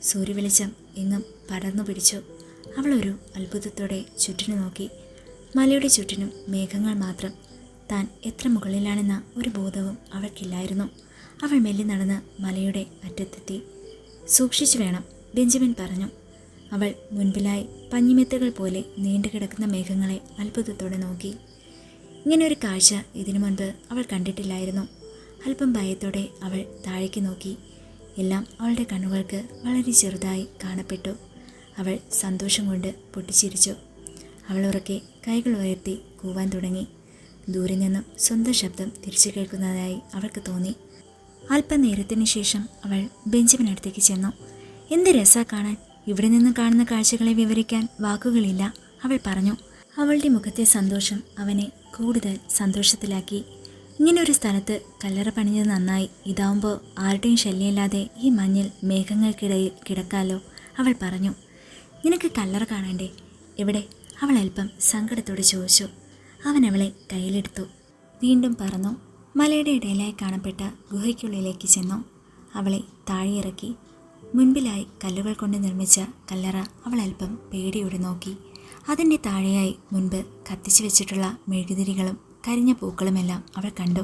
സൂര്യവെളിച്ചം എങ്ങും പടർന്നു പിടിച്ചു. അവൾ ഒരു അത്ഭുതത്തോടെ ചുറ്റിനു നോക്കി. മലയുടെ ചുറ്റിനും മേഘങ്ങൾ മാത്രം. താൻ എത്ര മുകളിലാണെന്ന ഒരു ബോധവും അവൾക്കില്ലായിരുന്നു. അവൾ മെല്ലെ നടന്ന് മലയുടെ അറ്റത്തെത്തി. സൂക്ഷിച്ചു വേണം, ബെഞ്ചമിൻ പറഞ്ഞു. അവൾ മുൻപിലായി പഞ്ഞിമെത്തകൾ പോലെ നീണ്ടുകിടക്കുന്ന മേഘങ്ങളെ അത്ഭുതത്തോടെ നോക്കി. ഇങ്ങനെയൊരു കാഴ്ച ഇതിനു മുൻപ് അവൾ കണ്ടിട്ടില്ലായിരുന്നു. അല്പം ഭയത്തോടെ അവൾ താഴേക്ക് നോക്കി. എല്ലാം അവളുടെ കണ്ണുകൾക്ക് വളരെ ചെറുതായി കാണപ്പെട്ടു. അവൾ സന്തോഷം കൊണ്ട് പൊട്ടിച്ചിരിച്ചു. അവൾ ഉറക്കെ കൈകൾ ഉയർത്തി കൂവാൻ തുടങ്ങി. ദൂരെ നിന്നും സ്വന്തം ശബ്ദം തിരിച്ചു കേൾക്കുന്നതായി അവൾക്ക് തോന്നി. അല്പനേരത്തിന് ശേഷം അവൾ ബെഞ്ചമിനടുത്തേക്ക് ചെന്നു. എന്ത് രസാ കാണാൻ! ഇവിടെ നിന്ന് കാണുന്ന കാഴ്ചകളെ വിവരിക്കാൻ വാക്കുകളില്ല, അവൾ പറഞ്ഞു. അവളുടെ മുഖത്തെ സന്തോഷം അവനെ കൂടുതൽ സന്തോഷത്തിലാക്കി. ഇങ്ങനൊരു സ്ഥലത്ത് കല്ലറ പണിഞ്ഞത് നന്നായി. ഇതാവുമ്പോൾ ആരുടെയും ശല്യമില്ലാതെ ഈ മഞ്ഞിൽ മേഘങ്ങൾക്കിടയിൽ കിടക്കാലോ, അവൾ പറഞ്ഞു. നിനക്ക് കല്ലറ കാണണ്ടേ? എവിടെ? അവൾ അല്പം സങ്കടത്തോടെ ചോദിച്ചു. അവൻ അവളെ കയ്യിലെടുത്തു. വീണ്ടും പറന്നു. മലയുടെ ഇടയിലായി കാണപ്പെട്ട ഗുഹയ്ക്കുള്ളിലേക്ക് ചെന്നു. അവളെ താഴെയിറക്കി. മുൻപിലായി കല്ലുകൾ കൊണ്ട് നിർമ്മിച്ച കല്ലറ അവൾ അല്പം പേടിയോടെ നോക്കി. അതിൻ്റെ താഴെയായി മുൻപ് കത്തിച്ചു വെച്ചിട്ടുള്ള മെഴുകുതിരികളും കരിഞ്ഞ പൂക്കളുമെല്ലാം അവൾ കണ്ടു.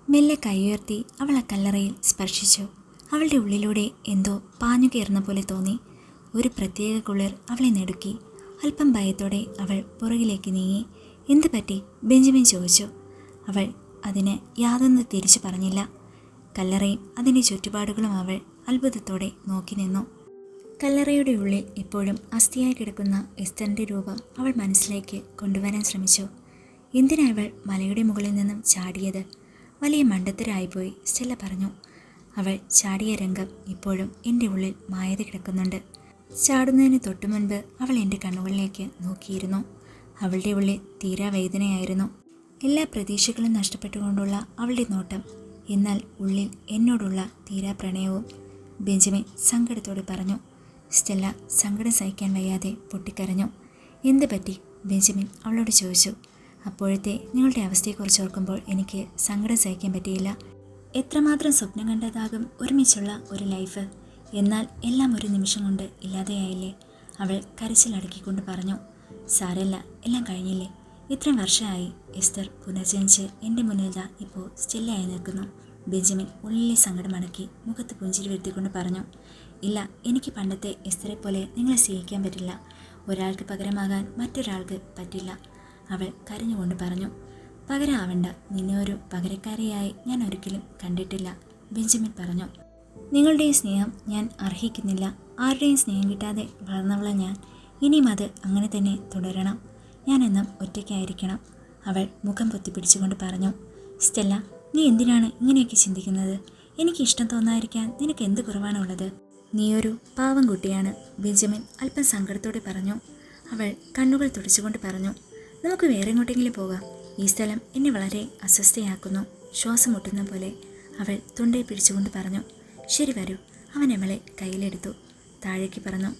മെല്ലെ കൈയുയർത്തി അവൾ ആ കല്ലറയിൽ സ്പർശിച്ചു. അവളുടെ ഉള്ളിലൂടെ എന്തോ പാഞ്ഞു കയറുന്ന പോലെ തോന്നി. ഒരു പ്രത്യേക കുളിർ അവളെ നെടുക്കി. അല്പം ഭയത്തോടെ അവൾ പുറകിലേക്ക് നീങ്ങി. എന്ത് പറ്റി? ബെഞ്ചമിൻ ചോദിച്ചു. അവൾ അതിന് യാതൊന്നും തിരിച്ചു പറഞ്ഞില്ല. കല്ലറയും അതിൻ്റെ ചുറ്റുപാടുകളും അവൾ അത്ഭുതത്തോടെ നോക്കി നിന്നു. കല്ലറയുടെ ഉള്ളിൽ ഇപ്പോഴും അസ്ഥിയായി കിടക്കുന്ന എസ്തറിൻ്റെ രൂപം അവൾ മനസ്സിലേക്ക് കൊണ്ടുവരാൻ ശ്രമിച്ചു. എന്തിനാ അവൾ മലയുടെ മുകളിൽ നിന്നും ചാടിയത്? വലിയ മണ്ടത്തരായിപ്പോയി, സ്റ്റെല്ല പറഞ്ഞു. അവൾ ചാടിയ രംഗം ഇപ്പോഴും എൻ്റെ ഉള്ളിൽ മായത കിടക്കുന്നുണ്ട്. ചാടുന്നതിന് തൊട്ടു മുൻപ് അവൾ എൻ്റെ കണ്ണുകളിലേക്ക് നോക്കിയിരുന്നു. അവളുടെ ഉള്ളിൽ തീരാ വേദനയായിരുന്നു. എല്ലാ പ്രതീക്ഷകളും നഷ്ടപ്പെട്ടുകൊണ്ടുള്ള അവളുടെ നോട്ടം, എന്നാൽ ഉള്ളിൽ എന്നോടുള്ള തീരാ പ്രണയവും, ബെഞ്ചമിൻ സങ്കടത്തോടെ പറഞ്ഞു. സ്റ്റെല്ല സങ്കടം സഹിക്കാൻ വയ്യാതെ പൊട്ടിക്കരഞ്ഞു. എന്ത് പറ്റി? ബെഞ്ചമിൻ അവളോട് ചോദിച്ചു. അപ്പോഴത്തെ നിങ്ങളുടെ അവസ്ഥയെക്കുറിച്ച് ഓർക്കുമ്പോൾ എനിക്ക് സങ്കടം സഹിക്കാൻ പറ്റിയില്ല. എത്രമാത്രം സ്വപ്നം കണ്ടതാകും ഒരുമിച്ചുള്ള ഒരു ലൈഫ്. എന്നാൽ എല്ലാം ഒരു നിമിഷം കൊണ്ട് ഇല്ലാതെയായില്ലേ, അവൾ കരച്ചിലടക്കിക്കൊണ്ട് പറഞ്ഞു. സാരല്ല, എല്ലാം കഴിഞ്ഞില്ലേ. ഇത്രയും വർഷമായി എസ്തർ പുനർജനിച്ച് എൻ്റെ മുന്നിൽ ദാ ഇപ്പോൾ സ്റ്റെല്ലയായി നിൽക്കുന്നു. ബെഞ്ചമിൻ ഉള്ളിലെ സങ്കടമടക്കി മുഖത്ത് പുഞ്ചിരി വരുത്തിക്കൊണ്ട് പറഞ്ഞു. ഇല്ല, എനിക്ക് പണ്ടത്തെ എസ്തറെ പോലെ നിങ്ങളെ സ്നേഹിക്കാൻ പറ്റില്ല. ഒരാൾക്ക് പകരമാകാൻ മറ്റൊരാൾക്ക് പറ്റില്ല, അവൾ കരഞ്ഞുകൊണ്ട് പറഞ്ഞു. പകരമാവണ്ട, നിന്നെ ഒരു പകരക്കാരിയായി ഞാൻ ഒരിക്കലും കണ്ടിട്ടില്ല, ബെഞ്ചമിൻ പറഞ്ഞു. നിങ്ങളുടെ സ്നേഹം ഞാൻ അർഹിക്കുന്നില്ല. ആരുടെയും സ്നേഹം കിട്ടാതെ വളർന്നവള ഞാൻ. ഇനിയും അത് അങ്ങനെ തന്നെ തുടരണം. ഞാൻ എന്നും ഒറ്റയ്ക്കായിരിക്കണം, അവൾ മുഖം പൊത്തിപ്പിടിച്ചുകൊണ്ട് പറഞ്ഞു. സ്റ്റെല്ല, നീ എന്തിനാണ് ഇങ്ങനെയൊക്കെ ചിന്തിക്കുന്നത്? എനിക്ക് ഇഷ്ടം തോന്നാതിരിക്കാൻ നിനക്ക് എന്ത് കുറവാണുള്ളത്? നീയൊരു പാവം കുട്ടിയാണ്, ബെഞ്ചമിൻ അല്പം സങ്കടത്തോടെ പറഞ്ഞു. അവൾ കണ്ണുകൾ തുടച്ചുകൊണ്ട് പറഞ്ഞു. നമുക്ക് വേറെ എങ്ങോട്ടെങ്കിലും പോകാം. ഈ സ്ഥലം എന്നെ വളരെ അസ്വസ്ഥയാക്കുന്നു, ശ്വാസം മുട്ടുന്ന പോലെ, അവൾ തൊണ്ടയെ പിടിച്ചുകൊണ്ട് പറഞ്ഞു. ശരി വരൂ, അവൻ അവളെ കയ്യിലെടുത്തു. താഴേക്ക് പറന്നു.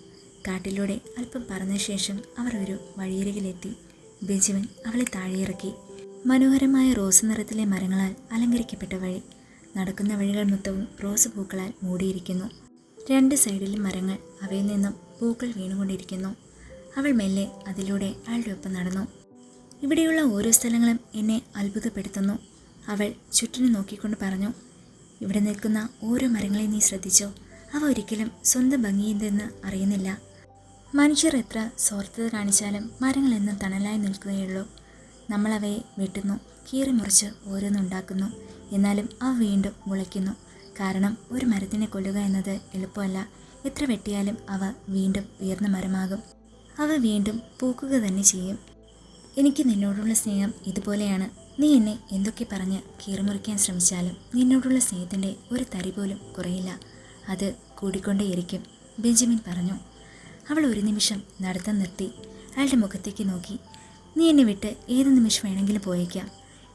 കാട്ടിലൂടെ അല്പം പറന്ന ശേഷം അവർ ഒരു വഴിയരികിലെത്തി. ബെഞ്ചമിൻ അവളെ താഴെയിറക്കി. മനോഹരമായ റോസ് നിറത്തിലെ മരങ്ങളാൽ അലങ്കരിക്കപ്പെട്ട വഴി. നടക്കുന്ന വഴികൾ മൊത്തവും റോസ് പൂക്കളാൽ മൂടിയിരിക്കുന്നു. രണ്ട് സൈഡിലും മരങ്ങൾ, അവയിൽ നിന്നും പൂക്കൾ വീണുകൊണ്ടിരിക്കുന്നു. അവൾ മെല്ലെ അതിലൂടെ അയാളുടെ ഒപ്പം നടന്നു. ഇവിടെയുള്ള ഓരോ സ്ഥലങ്ങളും എന്നെ അത്ഭുതപ്പെടുത്തുന്നു, അവൾ ചുറ്റിനു നോക്കിക്കൊണ്ട് പറഞ്ഞു. ഇവിടെ നിൽക്കുന്ന ഓരോ മരങ്ങളെയും നീ ശ്രദ്ധിച്ചോ? അവ ഒരിക്കലും സ്വന്തം ഭംഗിയെന്തെന്ന് അറിയുന്നില്ല. മനുഷ്യർ എത്ര സ്വാർത്ഥത കാണിച്ചാലും മരങ്ങൾ എന്നും തണലായി നിൽക്കുകയുള്ളൂ. നമ്മളവയെ വെട്ടുന്നു, കീറി മുറിച്ച് ഓരോന്നുണ്ടാക്കുന്നു. എന്നാലും അവ വീണ്ടും മുളയ്ക്കുന്നു. കാരണം ഒരു മരത്തിനെ കൊല്ലുക എന്നത് എളുപ്പമല്ല. എത്ര വെട്ടിയാലും അവ വീണ്ടും ഉയർന്ന മരമാകും. അവ വീണ്ടും പൂക്കുക തന്നെ ചെയ്യും. എനിക്ക് നിന്നോടുള്ള സ്നേഹം ഇതുപോലെയാണ്. നീ എന്നെ എന്തൊക്കെ പറഞ്ഞ് കീറിമുറിക്കാൻ ശ്രമിച്ചാലും നിന്നോടുള്ള സ്നേഹത്തിൻ്റെ ഒരു തരി പോലും കുറയില്ല. അത് കൂടിക്കൊണ്ടേയിരിക്കും, ബെഞ്ചമിൻ പറഞ്ഞു. അവൾ ഒരു നിമിഷം നടത്തം നിർത്തി അയാളുടെ മുഖത്തേക്ക് നോക്കി. നീ എന്നെ വിട്ട് ഏത് നിമിഷം വേണമെങ്കിലും പോയേക്കാം,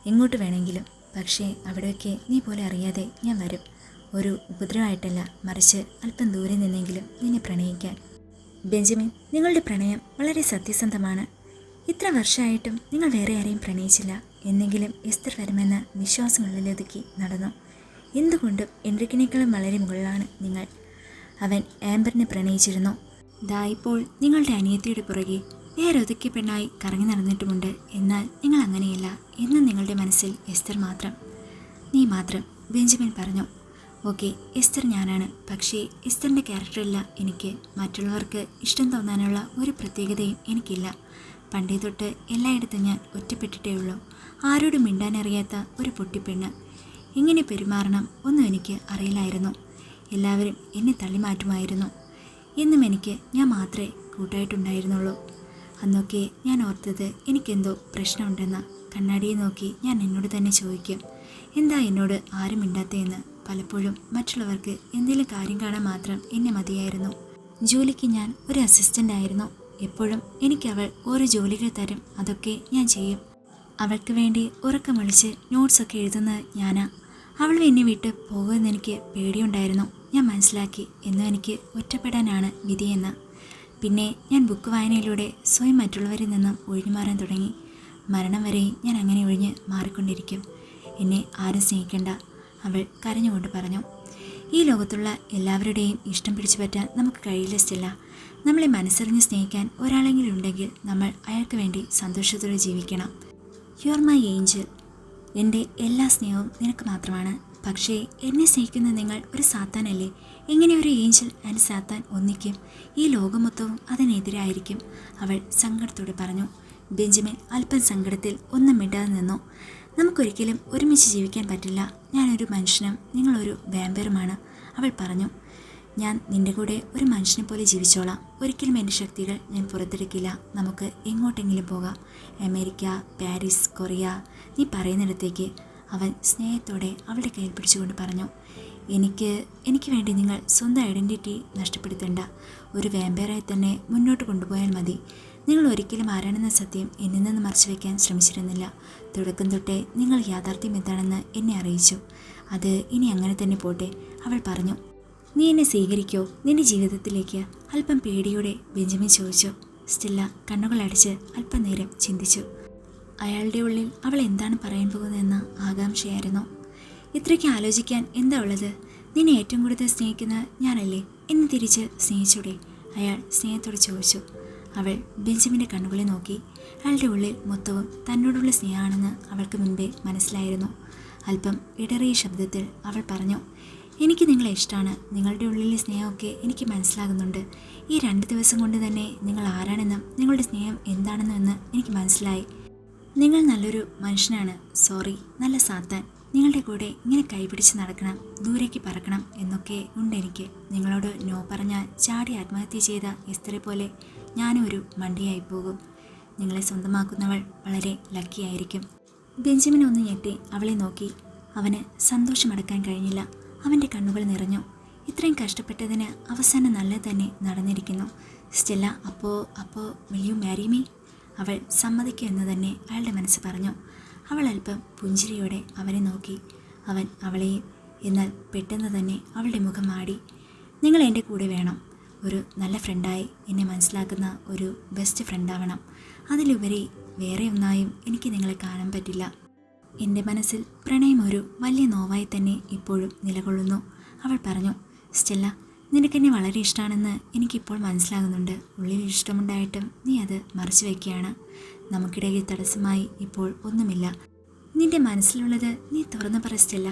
എങ്ങോട്ട് വേണമെങ്കിലും. പക്ഷേ അവിടെയൊക്കെ നീ പോലെ അറിയാതെ ഞാൻ വരും. ഒരു ഉപദ്രവമായിട്ടല്ല, മറിച്ച് അല്പം ദൂരെ നിന്നെങ്കിലും നിന്നെ പ്രണയിക്കാൻ. ബെഞ്ചമിൻ, നിങ്ങളുടെ പ്രണയം വളരെ സത്യസന്ധമാണ്. ഇത്ര വർഷമായിട്ടും നിങ്ങൾ വേറെ ആരെയും പ്രണയിച്ചില്ല. എന്നെങ്കിലും എസ്തർ വരുമെന്ന വിശ്വാസങ്ങളിലൊതുക്കി നടന്നു. എന്തുകൊണ്ടും എൻറിക്കിനേക്കാളും വളരെ മുകളിലാണ് നിങ്ങൾ. അവൻ ആംബറിനെ പ്രണയിച്ചിരുന്നു. ദാ ഇപ്പോൾ നിങ്ങളുടെ അനിയത്തിയുടെ പുറകെ വേറെ ഒതുക്കിയ പെണ്ണായി കറങ്ങി നടന്നിട്ടുമുണ്ട്. എന്നാൽ നിങ്ങൾ അങ്ങനെയല്ല. എന്നും നിങ്ങളുടെ മനസ്സിൽ എസ്തർ മാത്രം, നീ മാത്രം. ബെഞ്ചമിൻ പറഞ്ഞു. ഓക്കെ, എസ്തർ ഞാനാണ്. പക്ഷേ എസ്തറിൻ്റെ ക്യാരക്ടറല്ല എനിക്ക്. മറ്റുള്ളവർക്ക് ഇഷ്ടം തോന്നാനുള്ള ഒരു പ്രത്യേകതയും എനിക്കില്ല. പണ്ടേ തൊട്ട് എല്ലായിടത്തും ഞാൻ ഒറ്റപ്പെട്ടിട്ടേ ഉള്ളൂ. ആരോടും മിണ്ടാനറിയാത്ത ഒരു പൊട്ടിപ്പെണ്ണ്. എങ്ങനെ പെരുമാറണം ഒന്നും എനിക്ക് അറിയില്ലായിരുന്നു. എല്ലാവരും എന്നെ തള്ളിമാറ്റുമായിരുന്നു. എന്നും എനിക്ക് ഞാൻ മാത്രമേ കൂട്ടായിട്ടുണ്ടായിരുന്നുള്ളൂ. അന്നൊക്കെ ഞാൻ ഓർത്തത് എനിക്കെന്തോ പ്രശ്നമുണ്ടെന്ന്. കണ്ണാടിയെ നോക്കി ഞാൻ എന്നോട് തന്നെ ചോദിക്കും, എന്താ എന്നോട് ആരും മിണ്ടാത്തതെന്ന്. പലപ്പോഴും മറ്റുള്ളവർക്ക് എന്തെങ്കിലും കാര്യം കാണാൻ മാത്രം എന്നെ മതിയായിരുന്നു. ജോലിക്ക് ഞാൻ ഒരു അസിസ്റ്റൻ്റ് ആയിരുന്നു. എപ്പോഴും എനിക്കവൾ ഓരോ ജോലികൾ തരും. അതൊക്കെ ഞാൻ ചെയ്യും. അവൾക്ക് വേണ്ടി ഉറക്കം വിളിച്ച് നോട്ട്സൊക്കെ എഴുതുന്നത് ഞാനാ. അവൾ എന്നെ വിട്ട് പോകുമെന്ന് എനിക്ക് പേടിയുണ്ടായിരുന്നു. ഞാൻ മനസ്സിലാക്കി എന്നും എനിക്ക് ഒറ്റപ്പെടാനാണ് വിധിയെന്ന്. പിന്നെ ഞാൻ ബുക്ക് വായനയിലൂടെ സ്വയം മറ്റുള്ളവരിൽ നിന്നും ഒഴിഞ്ഞുമാറാൻ തുടങ്ങി. മരണം വരെയും ഞാൻ അങ്ങനെ ഒഴിഞ്ഞ് മാറിക്കൊണ്ടിരിക്കും. എന്നെ ആരും സ്നേഹിക്കണ്ട, അവൾ കരഞ്ഞുകൊണ്ട് പറഞ്ഞു. ഈ ലോകത്തുള്ള എല്ലാവരുടെയും ഇഷ്ടം പിടിച്ചു പറ്റാൻ നമുക്ക് കഴിയില്ല സ്റ്റെല്ല. നമ്മളെ മനസ്സറിഞ്ഞ് സ്നേഹിക്കാൻ ഒരാളെങ്കിലും ഉണ്ടെങ്കിൽ നമ്മൾ അയാൾക്ക് വേണ്ടി സന്തോഷത്തോടെ ജീവിക്കണം. You are my Angel. എൻ്റെ എല്ലാ സ്നേഹവും നിനക്ക് മാത്രമാണ്. പക്ഷേ എന്നെ സ്നേഹിക്കുന്ന നിങ്ങൾ ഒരു സാത്താനല്ലേ? എങ്ങനെ ഒരു ഏഞ്ചൽ ആൻഡ് സാത്താൻ ഒന്നിക്കും? ഈ ലോകം മൊത്തവും അതിനെതിരായിരിക്കും, അവൾ സങ്കടത്തോടെ പറഞ്ഞു. ബെഞ്ചമിൻ അല്പം സങ്കടത്തിൽ ഒന്നും മിണ്ടാതെ നിന്നു. നമുക്കൊരിക്കലും ഒരുമിച്ച് ജീവിക്കാൻ പറ്റില്ല. ഞാനൊരു മനുഷ്യനും നിങ്ങളൊരു വാമ്പയറുമാണ്, അവൾ പറഞ്ഞു. ഞാൻ നിൻ്റെ കൂടെ ഒരു മനുഷ്യനെ പോലെ ജീവിച്ചോളാം. ഒരിക്കലും എൻ്റെ ശക്തികൾ ഞാൻ പുറത്തെടുക്കില്ല. നമുക്ക് എങ്ങോട്ടെങ്കിലും പോകാം. അമേരിക്ക, പാരീസ്, കൊറിയ, നീ പറയുന്നിടത്തേക്ക്. അവൻ സ്നേഹത്തോടെ അവളുടെ കയ്യിൽ പിടിച്ചുകൊണ്ട് പറഞ്ഞു. എനിക്ക് വേണ്ടി നിങ്ങൾ സ്വന്തം ഐഡൻറ്റിറ്റി നഷ്ടപ്പെടുത്തേണ്ട. ഒരു വാമ്പയറായി തന്നെ മുന്നോട്ട് കൊണ്ടുപോയാൽ മതി. നിങ്ങൾ ഒരിക്കലും ആരാണെന്ന സത്യം എന്നിൽ നിന്ന് മറച്ചു വയ്ക്കാൻ ശ്രമിച്ചിരുന്നില്ല. തുടക്കം തൊട്ടേ നിങ്ങൾ യാഥാർത്ഥ്യം എന്താണെന്ന് എന്നെ അറിയിച്ചു. അത് ഇനി അങ്ങനെ തന്നെ പോട്ടെ, അവൾ പറഞ്ഞു. നീ എന്നെ സ്വീകരിക്കോ നിന്റെ ജീവിതത്തിലേക്ക്? അല്പം പേടിയോടെ ബെഞ്ചമിൻ ചോദിച്ചു. സ്റ്റെല്ല കണ്ണുകളടച്ച് അല്പം നേരം ചിന്തിച്ചു. അയാളുടെ ഉള്ളിൽ അവൾ എന്താണ് പറയാൻ പോകുന്നതെന്ന ആകാംക്ഷയായിരുന്നു. ഇത്രയ്ക്ക് ആലോചിക്കാൻ എന്താ ഉള്ളത്? നിന്നെ ഏറ്റവും കൂടുതൽ സ്നേഹിക്കുന്നത് ഞാനല്ലേ? എന്നെ തിരിച്ച് സ്നേഹിച്ചൂടെ? അയാൾ സ്നേഹത്തോടെ ചോദിച്ചു. അവൾ ബെഞ്ചമിൻ്റെ കണ്ണുകളെ നോക്കി. അയാളുടെ ഉള്ളിൽ മൊത്തവും തന്നോടുള്ള സ്നേഹമാണെന്ന് അവൾക്ക് മുൻപേ മനസ്സിലായിരുന്നു. അല്പം ഇടറിയ ശബ്ദത്തിൽ അവൾ പറഞ്ഞു. എനിക്ക് നിങ്ങളെ ഇഷ്ടമാണ്. നിങ്ങളുടെ ഉള്ളിലെ സ്നേഹമൊക്കെ എനിക്ക് മനസ്സിലാകുന്നുണ്ട്. ഈ 2 ദിവസം കൊണ്ട് തന്നെ നിങ്ങൾ ആരാണെന്നും നിങ്ങളുടെ സ്നേഹം എന്താണെന്നും എനിക്ക് മനസ്സിലായി. നിങ്ങൾ നല്ലൊരു മനുഷ്യനാണ്. സോറി, നല്ല സാത്താൻ. നിങ്ങളുടെ കൂടെ ഇങ്ങനെ കൈപിടിച്ച് നടക്കണം, ദൂരേക്ക് പറക്കണം എന്നൊക്കെ ഉണ്ടെനിക്ക്. നിങ്ങളോട് നോ പറഞ്ഞാൽ ചാടി ആത്മഹത്യ ചെയ്ത എസ്തറെ പോലെ ഞാനും ഒരു മണ്ടിയായി പോകും. നിങ്ങളെ സ്വന്തമാക്കുന്നവൾ വളരെ ലക്കിയായിരിക്കും. ബെഞ്ചമിൻ ഒന്ന് ഞെട്ടി അവളെ നോക്കി. അവന് സന്തോഷമടക്കാൻ കഴിഞ്ഞില്ല. അവൻ്റെ കണ്ണുകൾ നിറഞ്ഞു. ഇത്രയും കഷ്ടപ്പെട്ടതിന് അവസാനം നല്ലത് തന്നെ നടന്നിരിക്കുന്നു. സ്റ്റെല്ല, അപ്പോൾ വിൽ യു മാരി മീ? അവൾ സമ്മതിക്കുക എന്ന് തന്നെ അയാളുടെ മനസ്സ് പറഞ്ഞു. അവൾ അല്പം പുഞ്ചിരിയോടെ അവനെ നോക്കി. അവൻ അവളെയും. എന്നാൽ പെട്ടെന്ന് തന്നെ അവളുടെ മുഖം മാടി. നിങ്ങൾ എൻ്റെ കൂടെ വേണം. ഒരു നല്ല ഫ്രണ്ടായി എന്നെ മനസ്സിലാക്കുന്ന ഒരു ബെസ്റ്റ് ഫ്രണ്ടാവണം. അതിലുപരി വേറെ ഒന്നായും എനിക്ക് നിങ്ങളെ കാണാൻ പറ്റില്ല. എൻ്റെ മനസ്സിൽ പ്രണയം ഒരു വലിയ നോവായി തന്നെ ഇപ്പോഴും നിലകൊള്ളുന്നു, അവൾ പറഞ്ഞു. സ്റ്റെല്ല, നിനക്കെന്നെ വളരെ ഇഷ്ടമാണെന്ന് എനിക്കിപ്പോൾ മനസ്സിലാകുന്നുണ്ട്. ഉള്ളിൽ ഇഷ്ടമുണ്ടായിട്ടും നീ അത് മറച്ചു വയ്ക്കുകയാണ്. നമുക്കിടയിൽ തടസ്സമായി ഇപ്പോൾ ഒന്നുമില്ല. നിന്റെ മനസ്സിലുള്ളത് നീ തുറന്നു പറ സ്റ്റെല്ല,